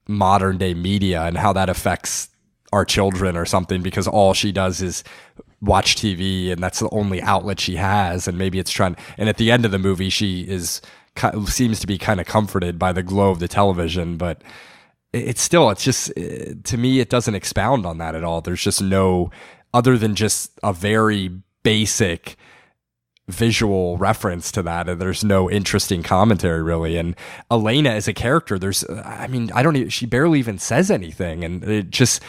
modern day media and how that affects our children or something, because all she does is watch TV and that's the only outlet she has. And maybe it's trying, and at the end of the movie, she seems to be kind of comforted by the glow of the television, but it's just, to me, it doesn't expound on that at all. There's just no, other than just a very basic visual reference to that, and there's no interesting commentary really. And Elena as a character, she barely even says anything, and it just,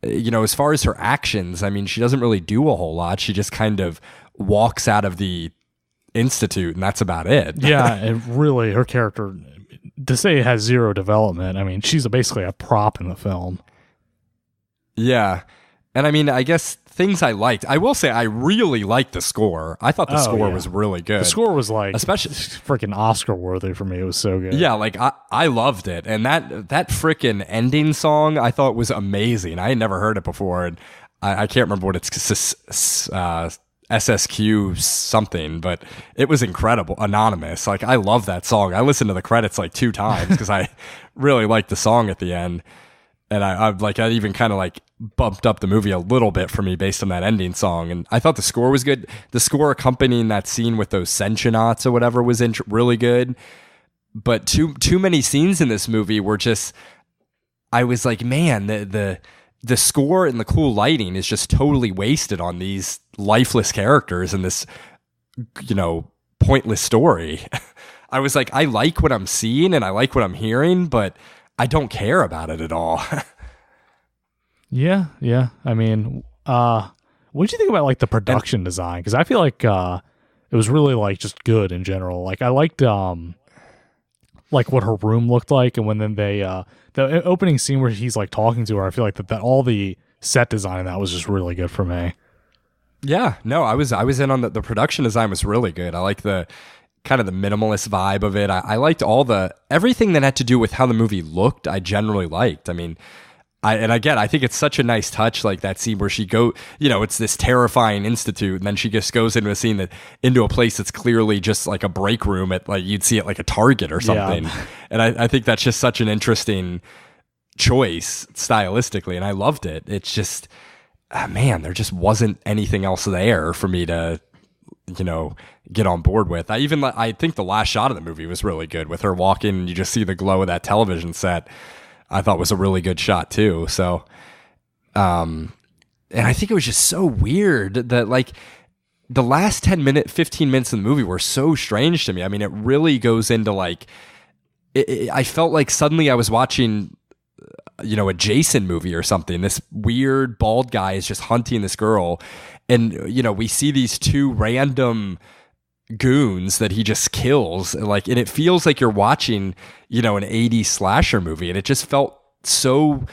as far as her actions, I mean, she doesn't really do a whole lot. She just kind of walks out of the institute, and that's about it. Yeah, and really, her character, to say it has zero development, I mean, she's basically a prop in the film. Yeah. And I mean, I guess things I liked, I will say I really liked the score. I thought the score was really good. The score was like, especially freaking Oscar worthy for me. It was so good. Yeah, like I loved it. And that freaking ending song I thought was amazing. I had never heard it before. And I can't remember what it's, SSQ something, but it was incredible. Anonymous. Like, I love that song. I listened to the credits like 2 times because I really liked the song at the end. And I even kind of like bumped up the movie a little bit for me based on that ending song. And I thought the score was good. The score accompanying that scene with those sentients or whatever was really good. But too many scenes in this movie were just, I was like, man, the score and the cool lighting is just totally wasted on these lifeless characters and this, pointless story. I was like, I like what I'm seeing and I like what I'm hearing, but I don't care about it at all. Yeah. I mean, what did you think about like the production design? Because I feel like it was really like just good in general. Like I liked like what her room looked like, and when then the opening scene where he's like talking to her, I feel like that all the set design in that was just really good for me. Yeah, no, I was in on the production design was really good. I like the kind of the minimalist vibe of it. I liked everything that had to do with how the movie looked. I generally liked. I mean, And again, I think it's such a nice touch, like that scene where it's this terrifying institute, and then she just goes into a scene into a place that's clearly just like a break room at like you'd see it like a Target or something. Yeah. And I think that's just such an interesting choice stylistically, and I loved it. It's just, man, there just wasn't anything else there for me to, get on board with. I think the last shot of the movie was really good with her walking, and you just see the glow of that television set. I thought was a really good shot too. So, and I think it was just so weird that like the last 15 minutes of the movie were so strange to me. I mean, it really goes into like, I felt like suddenly I was watching, a Jason movie or something. This weird bald guy is just hunting this girl. And, we see these two random goons that he just kills, and it feels like you're watching an 80s slasher movie, and it just felt so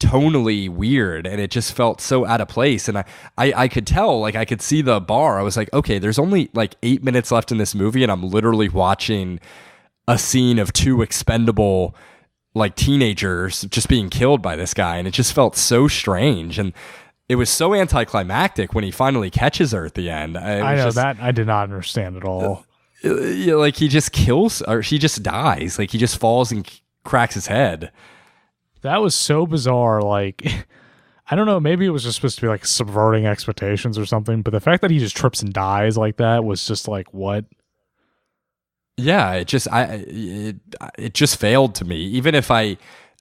tonally weird, and it just felt so out of place. And I could tell, like I could see the bar. I was like, okay, there's only like 8 minutes left in this movie, and I'm literally watching a scene of two expendable like teenagers just being killed by this guy, and it just felt so strange. And it was so anticlimactic when he finally catches her at the end. That I did not understand at all. Like he just kills, or she just dies. Like he just falls and cracks his head. That was so bizarre. Like, I don't know, maybe it was just supposed to be like subverting expectations or something, but the fact that he just trips and dies like that was just like, what? Yeah, it just failed to me. Even if I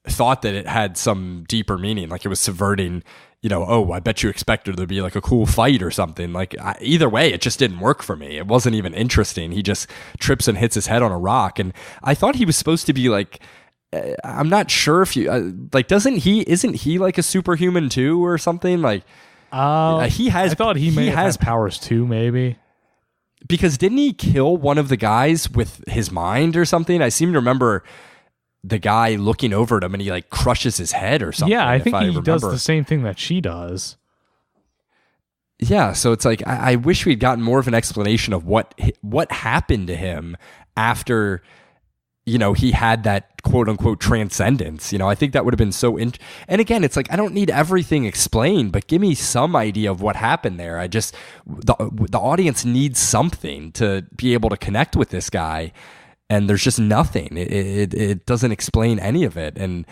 thought that it had some deeper meaning, like it was subverting, I bet you expected there to be like a cool fight or something. Like either way, it just didn't work for me. It wasn't even interesting. He just trips and hits his head on a rock. And I thought he was supposed to be like, I'm not sure if you isn't he like a superhuman too or something? Like he has. I thought he has powers too, maybe. Because didn't he kill one of the guys with his mind or something? I seem to remember the guy looking over at him and he like crushes his head or something. Yeah, I think he does the same thing that she does. Yeah, so it's like I wish we'd gotten more of an explanation of what happened to him after he had that quote unquote transcendence. I think that would have been so and again, it's like I don't need everything explained, but give me some idea of what happened there. The audience needs something to be able to connect with this guy. And there's just nothing. It doesn't explain any of it. And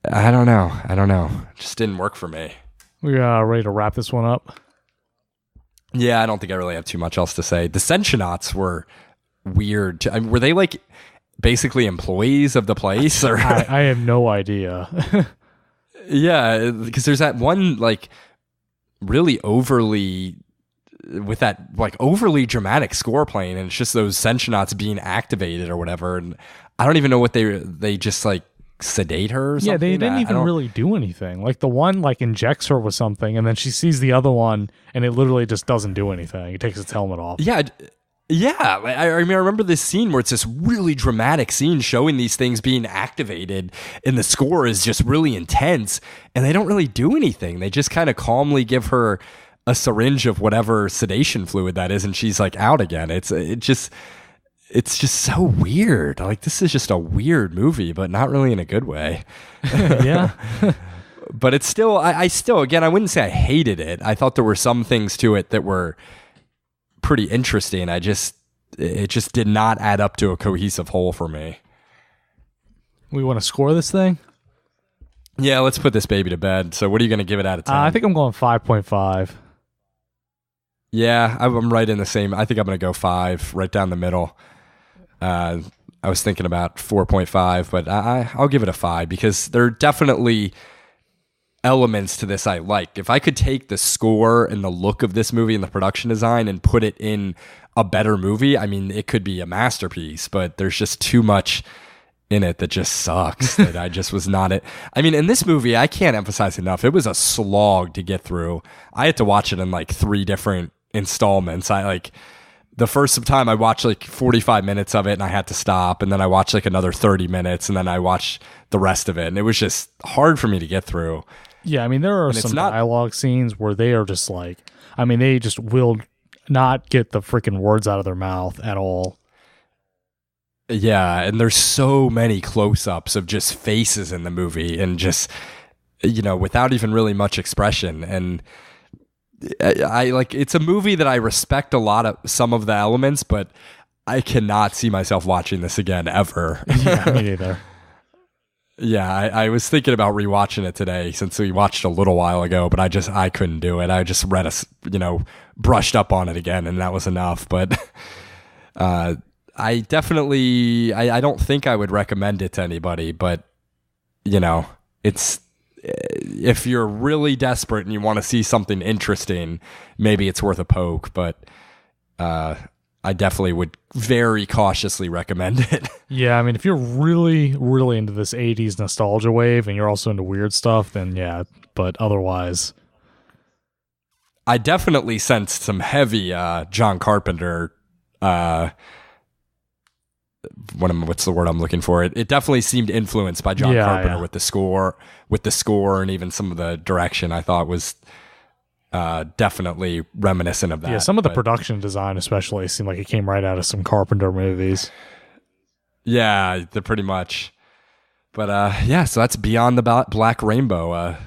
I don't know. It just didn't work for me. We ready to wrap this one up? Yeah, I don't think I really have too much else to say. The Sentienauts were weird. Were they like basically employees of the place? Or I have no idea. Yeah, because there's that one like really overly dramatic score playing, and it's just those Sentienauts being activated or whatever, and I don't even know what they just like sedate her or something. Yeah, they didn't even really do anything. Like the one like injects her with something, and then she sees the other one, and it literally just doesn't do anything. It takes its helmet off. Yeah, I remember this scene where it's this really dramatic scene showing these things being activated, and the score is just really intense, and they don't really do anything. They just kind of calmly give her a syringe of whatever sedation fluid that is, and she's like out again. It's just so weird. Like this is just a weird movie, but not really in a good way. Yeah. But it's still, I still, again, I wouldn't say I hated it. I thought there were some things to it that were pretty interesting. It just did not add up to a cohesive whole for me. We want to score this thing? Yeah, let's put this baby to bed. So what are you going to give it out of 10? I think I'm going 5.5. Yeah, I'm right in the same. I think I'm going to go 5, right down the middle. I was thinking about 4.5, but I'll give it a 5 because there are definitely elements to this I like. If I could take the score and the look of this movie and the production design and put it in a better movie, I mean, it could be a masterpiece, but there's just too much in it that just sucks that I just was not it. I mean, in this movie, I can't emphasize enough. It was a slog to get through. I had to watch it in like 3 different installments. The first time I watched like 45 minutes of it and I had to stop, and then I watched like another 30 minutes and then I watched the rest of it, and it was just hard for me to get through. Yeah, I mean, there are some dialogue scenes where they are just like, I mean, they just will not get the freaking words out of their mouth at all. Yeah, and there's so many close-ups of just faces in the movie, and just without even really much expression. And I like, it's a movie that I respect a lot of some of the elements, but I cannot see myself watching this again ever. Yeah, me neither. Yeah, I was thinking about rewatching it today since we watched a little while ago, but I couldn't do it. I just brushed up on it again, and that was enough. But I definitely, I don't think I would recommend it to anybody, but it's, if you're really desperate and you want to see something interesting, maybe it's worth a poke, but I definitely would very cautiously recommend it. Yeah, I mean, if you're really, really into this 80s nostalgia wave and you're also into weird stuff, then yeah, but otherwise. I definitely sensed some heavy John Carpenter, what's the word I'm looking for? It definitely seemed influenced by John Carpenter with the score and even some of the direction I thought was definitely reminiscent of that. Yeah, some of the production design especially seemed like it came right out of some Carpenter movies. Yeah, they're pretty much. But so that's Beyond the Black Rainbow.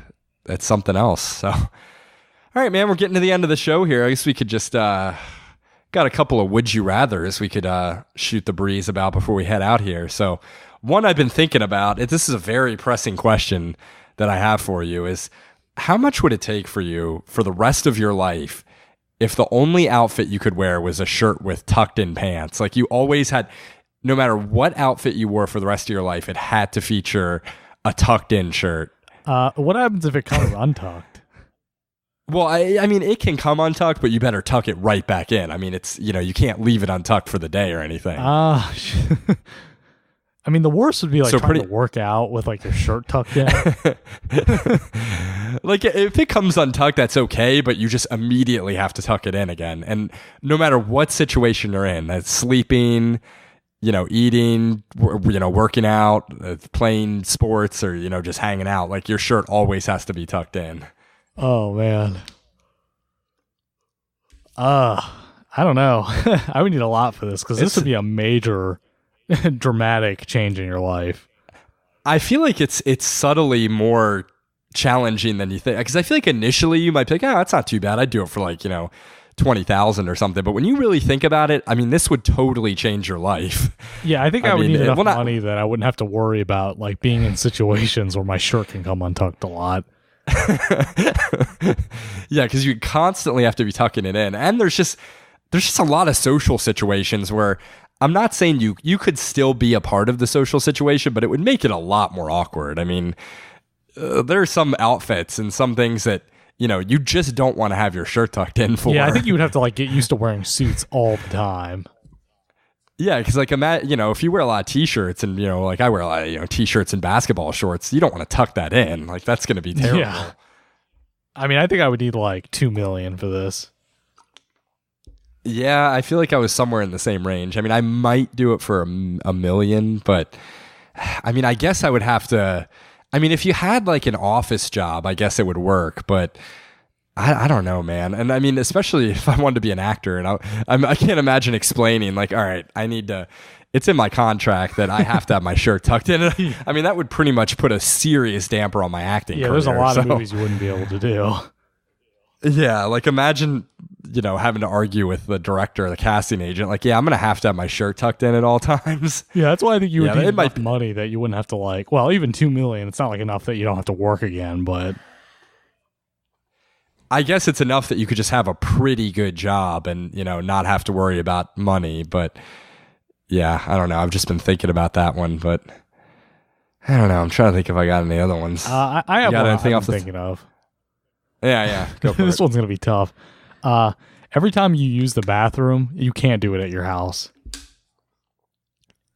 That's something else. So, all right, man, we're getting to the end of the show here. I guess we could just got a couple of would you rathers we could shoot the breeze about before we head out here. So, one I've been thinking about, this is a very pressing question that I have for you, is how much would it take for you for the rest of your life if the only outfit you could wear was a shirt with tucked in pants? Like, you always had, no matter what outfit you wore for the rest of your life, it had to feature a tucked in shirt. What happens if it comes untucked? Well, I mean, it can come untucked, but you better tuck it right back in. I mean, it's, you can't leave it untucked for the day or anything. I mean, the worst would be trying to work out with your shirt tucked in. Like, if it comes untucked, that's okay, but you just immediately have to tuck it in again. And no matter what situation you're in, that's sleeping, eating, working out, playing sports, or, just hanging out, like, your shirt always has to be tucked in. Oh, man. I don't know. I would need a lot for this, because this would be a major dramatic change in your life. I feel like it's subtly more challenging than you think, because I feel like initially you might be like, that's not too bad, I'd do it for 20,000 or something, but when you really think about it, I mean, this would totally change your life. Yeah, I think I would need enough money that I wouldn't have to worry about being in situations where my shirt can come untucked a lot. Yeah, because you constantly have to be tucking it in, and there's just a lot of social situations where I'm not saying you could still be a part of the social situation, but it would make it a lot more awkward. I mean, there are some outfits and some things that, you just don't want to have your shirt tucked in for. Yeah, I think you would have to get used to wearing suits all the time. Yeah, because if you wear a lot of t-shirts and, I wear a lot of, t-shirts and basketball shorts, you don't want to tuck that in. Like, that's going to be terrible. Yeah. I mean, I think I would need $2 million for this. Yeah, I feel like I was somewhere in the same range. I mean, I might do it for a million, but I mean, I guess I would have to. I mean, if you had an office job, I guess it would work, but I don't know, man. And I mean, especially if I wanted to be an actor, and I can't imagine explaining all right, I need to. It's in my contract that I have to have my shirt tucked in. I mean, that would pretty much put a serious damper on my acting career. There's a lot of movies you wouldn't be able to do. Yeah, imagine, having to argue with the director or the casting agent. I'm going to have my shirt tucked in at all times. Yeah, that's why I think you would need enough money that you wouldn't have to even $2 million. It's not enough that you don't have to work again, but I guess it's enough that you could just have a pretty good job and, not have to worry about money. But yeah, I don't know. I've just been thinking about that one, but I don't know. I'm trying to think if I got any other ones. I have one I'm thinking of. Yeah. Go for this one's going to be tough. Every time you use the bathroom, you can't do it at your house.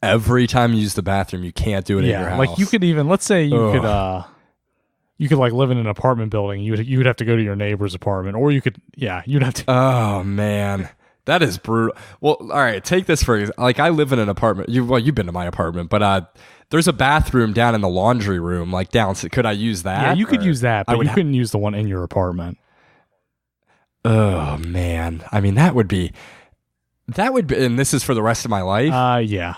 Every time you use the bathroom, you can't do it at your house. You could even, let's say you could live in an apartment building. You would have to go to your neighbor's apartment, or you'd have to. Oh man, that is brutal. Well, all right, take this for I live in an apartment. You've been to my apartment, but there's a bathroom down in the laundry room, down. So could I use that? Yeah, you could use that, but you couldn't use the one in your apartment. Oh man, I mean that would be, and this is for the rest of my life. Yeah.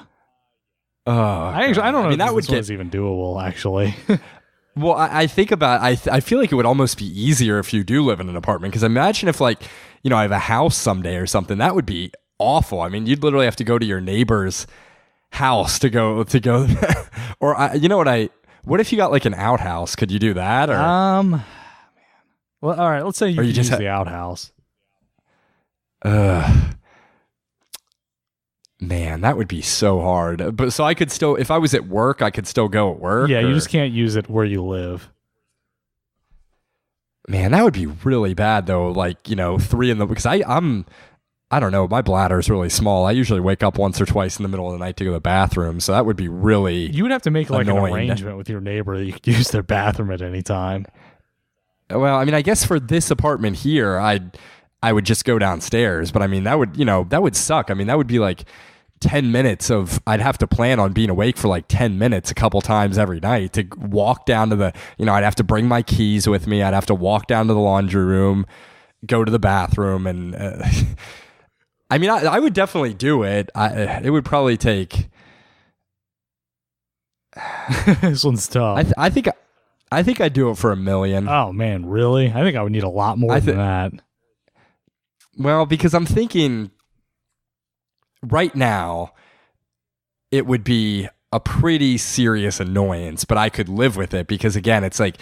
I don't know. I mean, that would get even doable, actually. Well, I think about I feel like it would almost be easier if you do live in an apartment, because imagine if, like, I have a house someday or something. That would be awful. I mean, you'd literally have to go to your neighbor's house to go or what if you got like an outhouse? Could you do that? Or well, all right, let's say you just use the outhouse. Man, that would be so hard. But so I could still, if I was at work, I could still go at work. Yeah, you just can't use it where you live. Man, that would be really bad though. Like, 3 in the, because I don't know, my bladder is really small. I usually wake up once or twice in the middle of the night to go to the bathroom. So that would be really You would have to make like annoying. an arrangement with your neighbor that you could use their bathroom at any time. Well, I mean, I guess for this apartment here, I would just go downstairs. But I mean, that would suck. I mean, that would be like 10 minutes of, I'd have to plan on being awake for like 10 minutes a couple times every night to walk down to the, I'd have to bring my keys with me. I'd have to walk down to the laundry room, go to the bathroom. And I mean, I would definitely do it. It would probably take. This one's tough. I think I'd do it for $1 million. Oh man, really? I think I would need a lot more than that. Well, because I'm thinking right now, it would be a pretty serious annoyance, but I could live with it because, again, it's like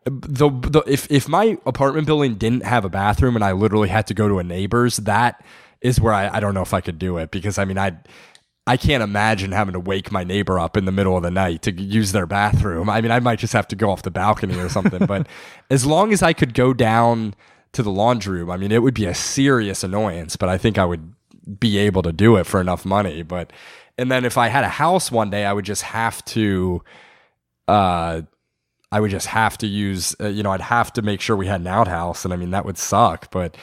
if my apartment building didn't have a bathroom and I literally had to go to a neighbor's, that is where I don't know if I could do it, because I mean, I can't imagine having to wake my neighbor up in the middle of the night to use their bathroom. I mean, I might just have to go off the balcony or something, but as long as I could go down to the laundry room, I mean, it would be a serious annoyance, but I think I would be able to do it for enough money. And then if I had a house one day, I would just have to, use, I'd have to make sure we had an outhouse, and I mean, that would suck, but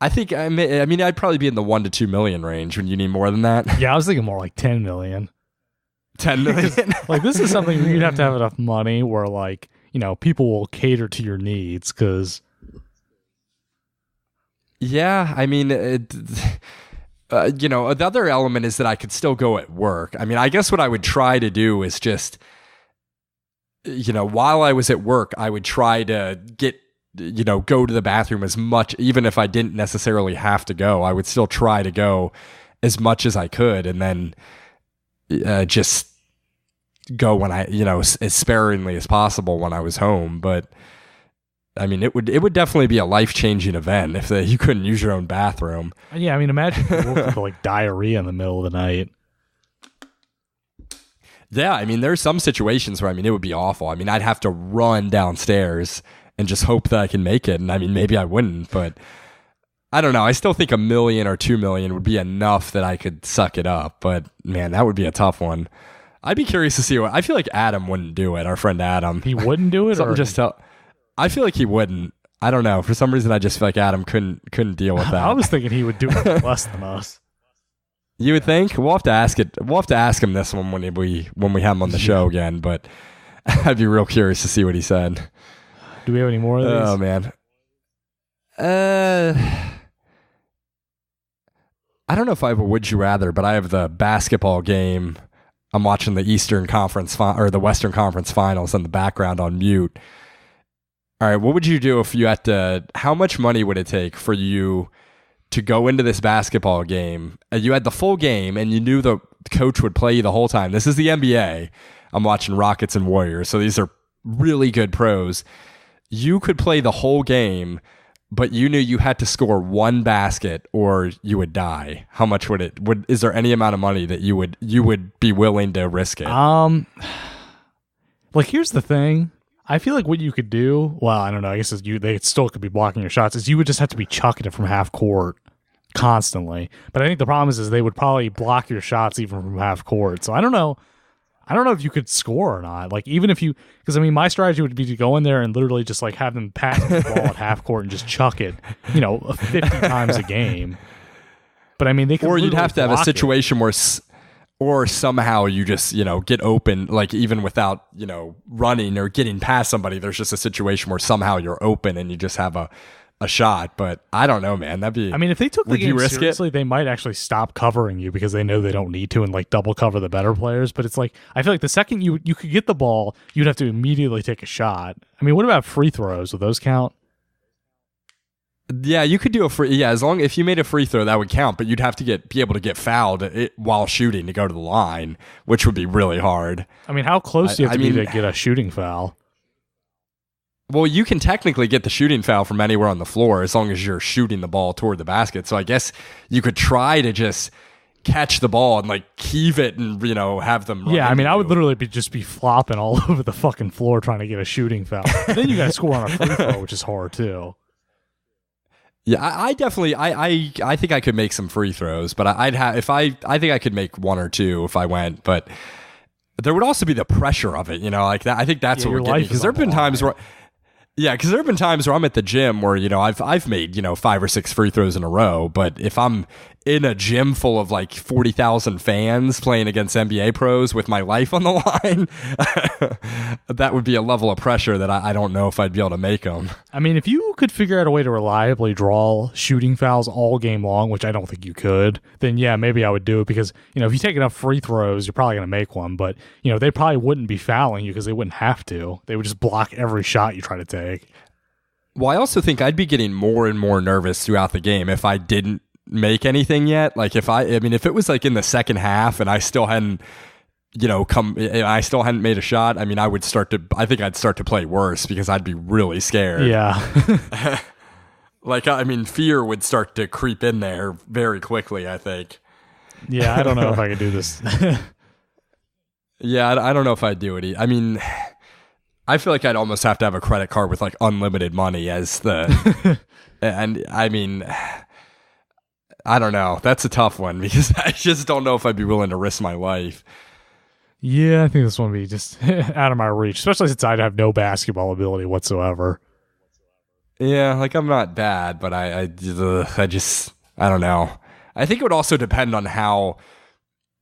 I think, I mean, I'd probably be in the 1 to 2 million range. When you need more than that. Yeah, I was thinking more like 10 million. 10 million? Like, this is something you'd have to have enough money where, like, people will cater to your needs, because... Yeah, I mean, the other element is that I could still go at work. I mean, I guess what I would try to do is just, while I was at work, I would try to go to the bathroom as much, even if I didn't necessarily have to go. I would still try to go as much as I could, and then just go when I, as sparingly as possible when I was home. But I mean, it would definitely be a life-changing event if you couldn't use your own bathroom. Yeah, I mean, imagine people like diarrhea in the middle of the night. Yeah, I mean, there's some situations where, I mean, it would be awful. I mean, I'd have to run downstairs and just hope that I can make it. And I mean, maybe I wouldn't, but I don't know. I still think $1 million or $2 million would be enough that I could suck it up. But man, that would be a tough one. I'd be curious to see I feel like Adam wouldn't do it. Our friend Adam. He wouldn't do it? I feel like he wouldn't. I don't know. For some reason, I just feel like Adam couldn't deal with that. I was thinking he would do it less than us. You would think? We'll have to ask it. We'll have to ask him this one when we have him on the show again. But I'd be real curious to see what he said. Do we have any more of these? Oh man. I don't know if I have a would you rather, but I have the basketball game. I'm watching the Eastern Conference or the Western Conference Finals in the background on mute. All right, what would you do if you had to? How much money would it take for you to go into this basketball game? You had the full game, and you knew the coach would play you the whole time. This is the NBA. I'm watching Rockets and Warriors, so these are really good pros. You could play the whole game, but you knew you had to score one basket or you would die. How much would it? Is there any amount of money that you would be willing to risk it? Like, here's the thing. I feel like what you could do, well, I don't know, I guess they still could be blocking your shots, is you would just have to be chucking it from half court constantly. But I think the problem is they would probably block your shots even from half court. So I don't know if you could score or not. Like, even if because I mean, my strategy would be to go in there and literally just like have them pass the ball at half court and just chuck it, 50 times a game. But I mean, they could, or you'd have to have a situation where, or somehow you just, get open, like even without, running or getting past somebody, there's just a situation where somehow you're open and you just have a shot. But I don't know, man. That'd be. I mean, if they took the would you game risk seriously, they might actually stop covering you because they know they don't need to and like double cover the better players. But it's like I feel like the second you could get the ball, you'd have to immediately take a shot. I mean, what about free throws? Would those count? Yeah, you could do a free. Yeah, as long if you made a free throw, that would count. But you'd have to be able to get fouled while shooting to go to the line, which would be really hard. I mean, how close do you have to be to get a shooting foul? Well, you can technically get the shooting foul from anywhere on the floor as long as you're shooting the ball toward the basket. So I guess you could try to just catch the ball and like heave it and have them. Yeah, I mean, I would literally just be flopping all over the fucking floor trying to get a shooting foul. Then you got to score on a free throw, which is hard too. Yeah, I definitely I think I could make some free throws, but I think I could make one or two if I went, but there would also be the pressure of it, like that. I think that's what would get me, because there have been times where. Yeah, because there have been times where I'm at the gym where, I've made, 5 or 6 free throws in a row. But if I'm in a gym full of like 40,000 fans playing against NBA pros with my life on the line, that would be a level of pressure that I don't know if I'd be able to make them. I mean, if you could figure out a way to reliably draw shooting fouls all game long, which I don't think you could, then yeah, maybe I would do it because, if you take enough free throws, you're probably going to make one. But, they probably wouldn't be fouling you because they wouldn't have to. They would just block every shot you try to take. Well, I also think I'd be getting more and more nervous throughout the game if I didn't make anything yet. Like if it was like in the second half and I still hadn't, I still hadn't made a shot. I mean, I think I'd start to play worse because I'd be really scared. Yeah. Fear would start to creep in there very quickly, I think. Yeah, I don't know if I could do this. Yeah, I don't know if I'd do it. I mean, I feel like I'd almost have to have a credit card with like unlimited money as the, and I mean, I don't know. That's a tough one because I just don't know if I'd be willing to risk my life. Yeah, I think this one would be just out of my reach, especially since I'd have no basketball ability whatsoever. Yeah, like I'm not bad, but I don't know. I think it would also depend on how,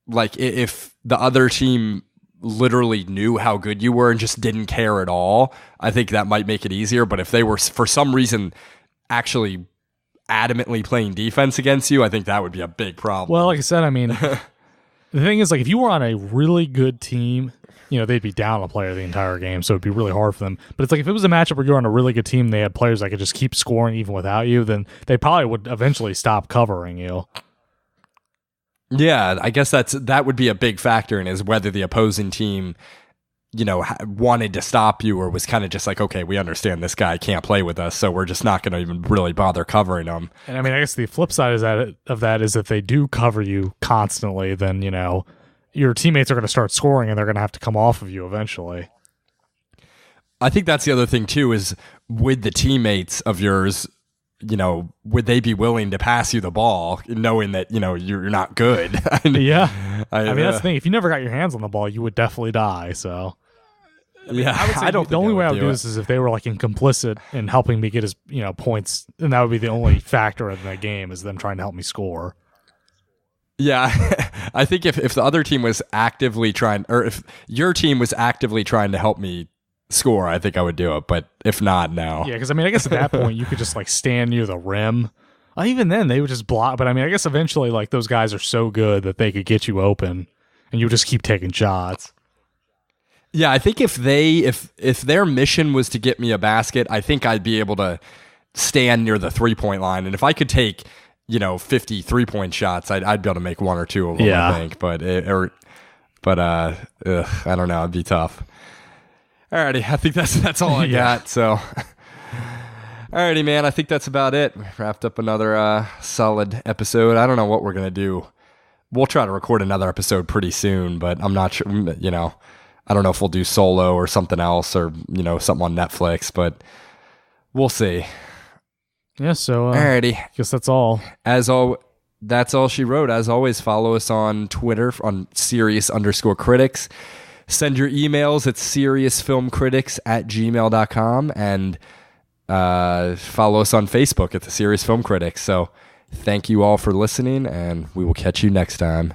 like, if the other team literally knew how good you were and just didn't care at all, I think that might make it easier. But if they were, for some reason, actually adamantly playing defense against you, I think that would be a big problem. Well, like I said, I mean, the thing is, like, if you were on a really good team, they'd be down a player the entire game, so it'd be really hard for them. But it's like if it was a matchup where you're on a really good team, they had players that could just keep scoring even without you, then they probably would eventually stop covering you. Yeah, I guess that would be a big factor in is whether the opposing team, wanted to stop you or was kind of just like, okay, we understand this guy can't play with us, so we're just not going to even really bother covering him. And I mean, I guess the flip side of that is if they do cover you constantly, then, your teammates are going to start scoring and they're going to have to come off of you eventually. I think that's the other thing too, is with the teammates of yours, would they be willing to pass you the ball knowing that, you're not good? Yeah. I mean, that's the thing. If you never got your hands on the ball, you would definitely die. So, I don't. The only way I would do this is if they were like complicit in helping me get his, points, and that would be the only factor in that game is them trying to help me score. Yeah, I think if the other team was actively trying, or if your team was actively trying to help me score, I think I would do it. But if not, no. Yeah, because I mean, I guess at that point you could just like stand near the rim. Even then, they would just block. But I mean, I guess eventually, like those guys are so good that they could get you open, and you would just keep taking shots. Yeah, I think if their mission was to get me a basket, I think I'd be able to stand near the 3-point line, and if I could take 50 3-point shots, I'd be able to make one or two of them. Yeah. I think, but I don't know, it'd be tough. Alrighty, I think that's all I got. So, alrighty, man, I think that's about it. We wrapped up another solid episode. I don't know what we're gonna do. We'll try to record another episode pretty soon, but I'm not sure. I don't know if we'll do solo or something else or something on Netflix, but we'll see. Yeah. So, alrighty, guess that's all. That's all she wrote. As always, follow us on Twitter on serious_critics. Send your emails at seriousfilmcritics@gmail.com and follow us on Facebook at the Serious Film Critics. So thank you all for listening, and we will catch you next time.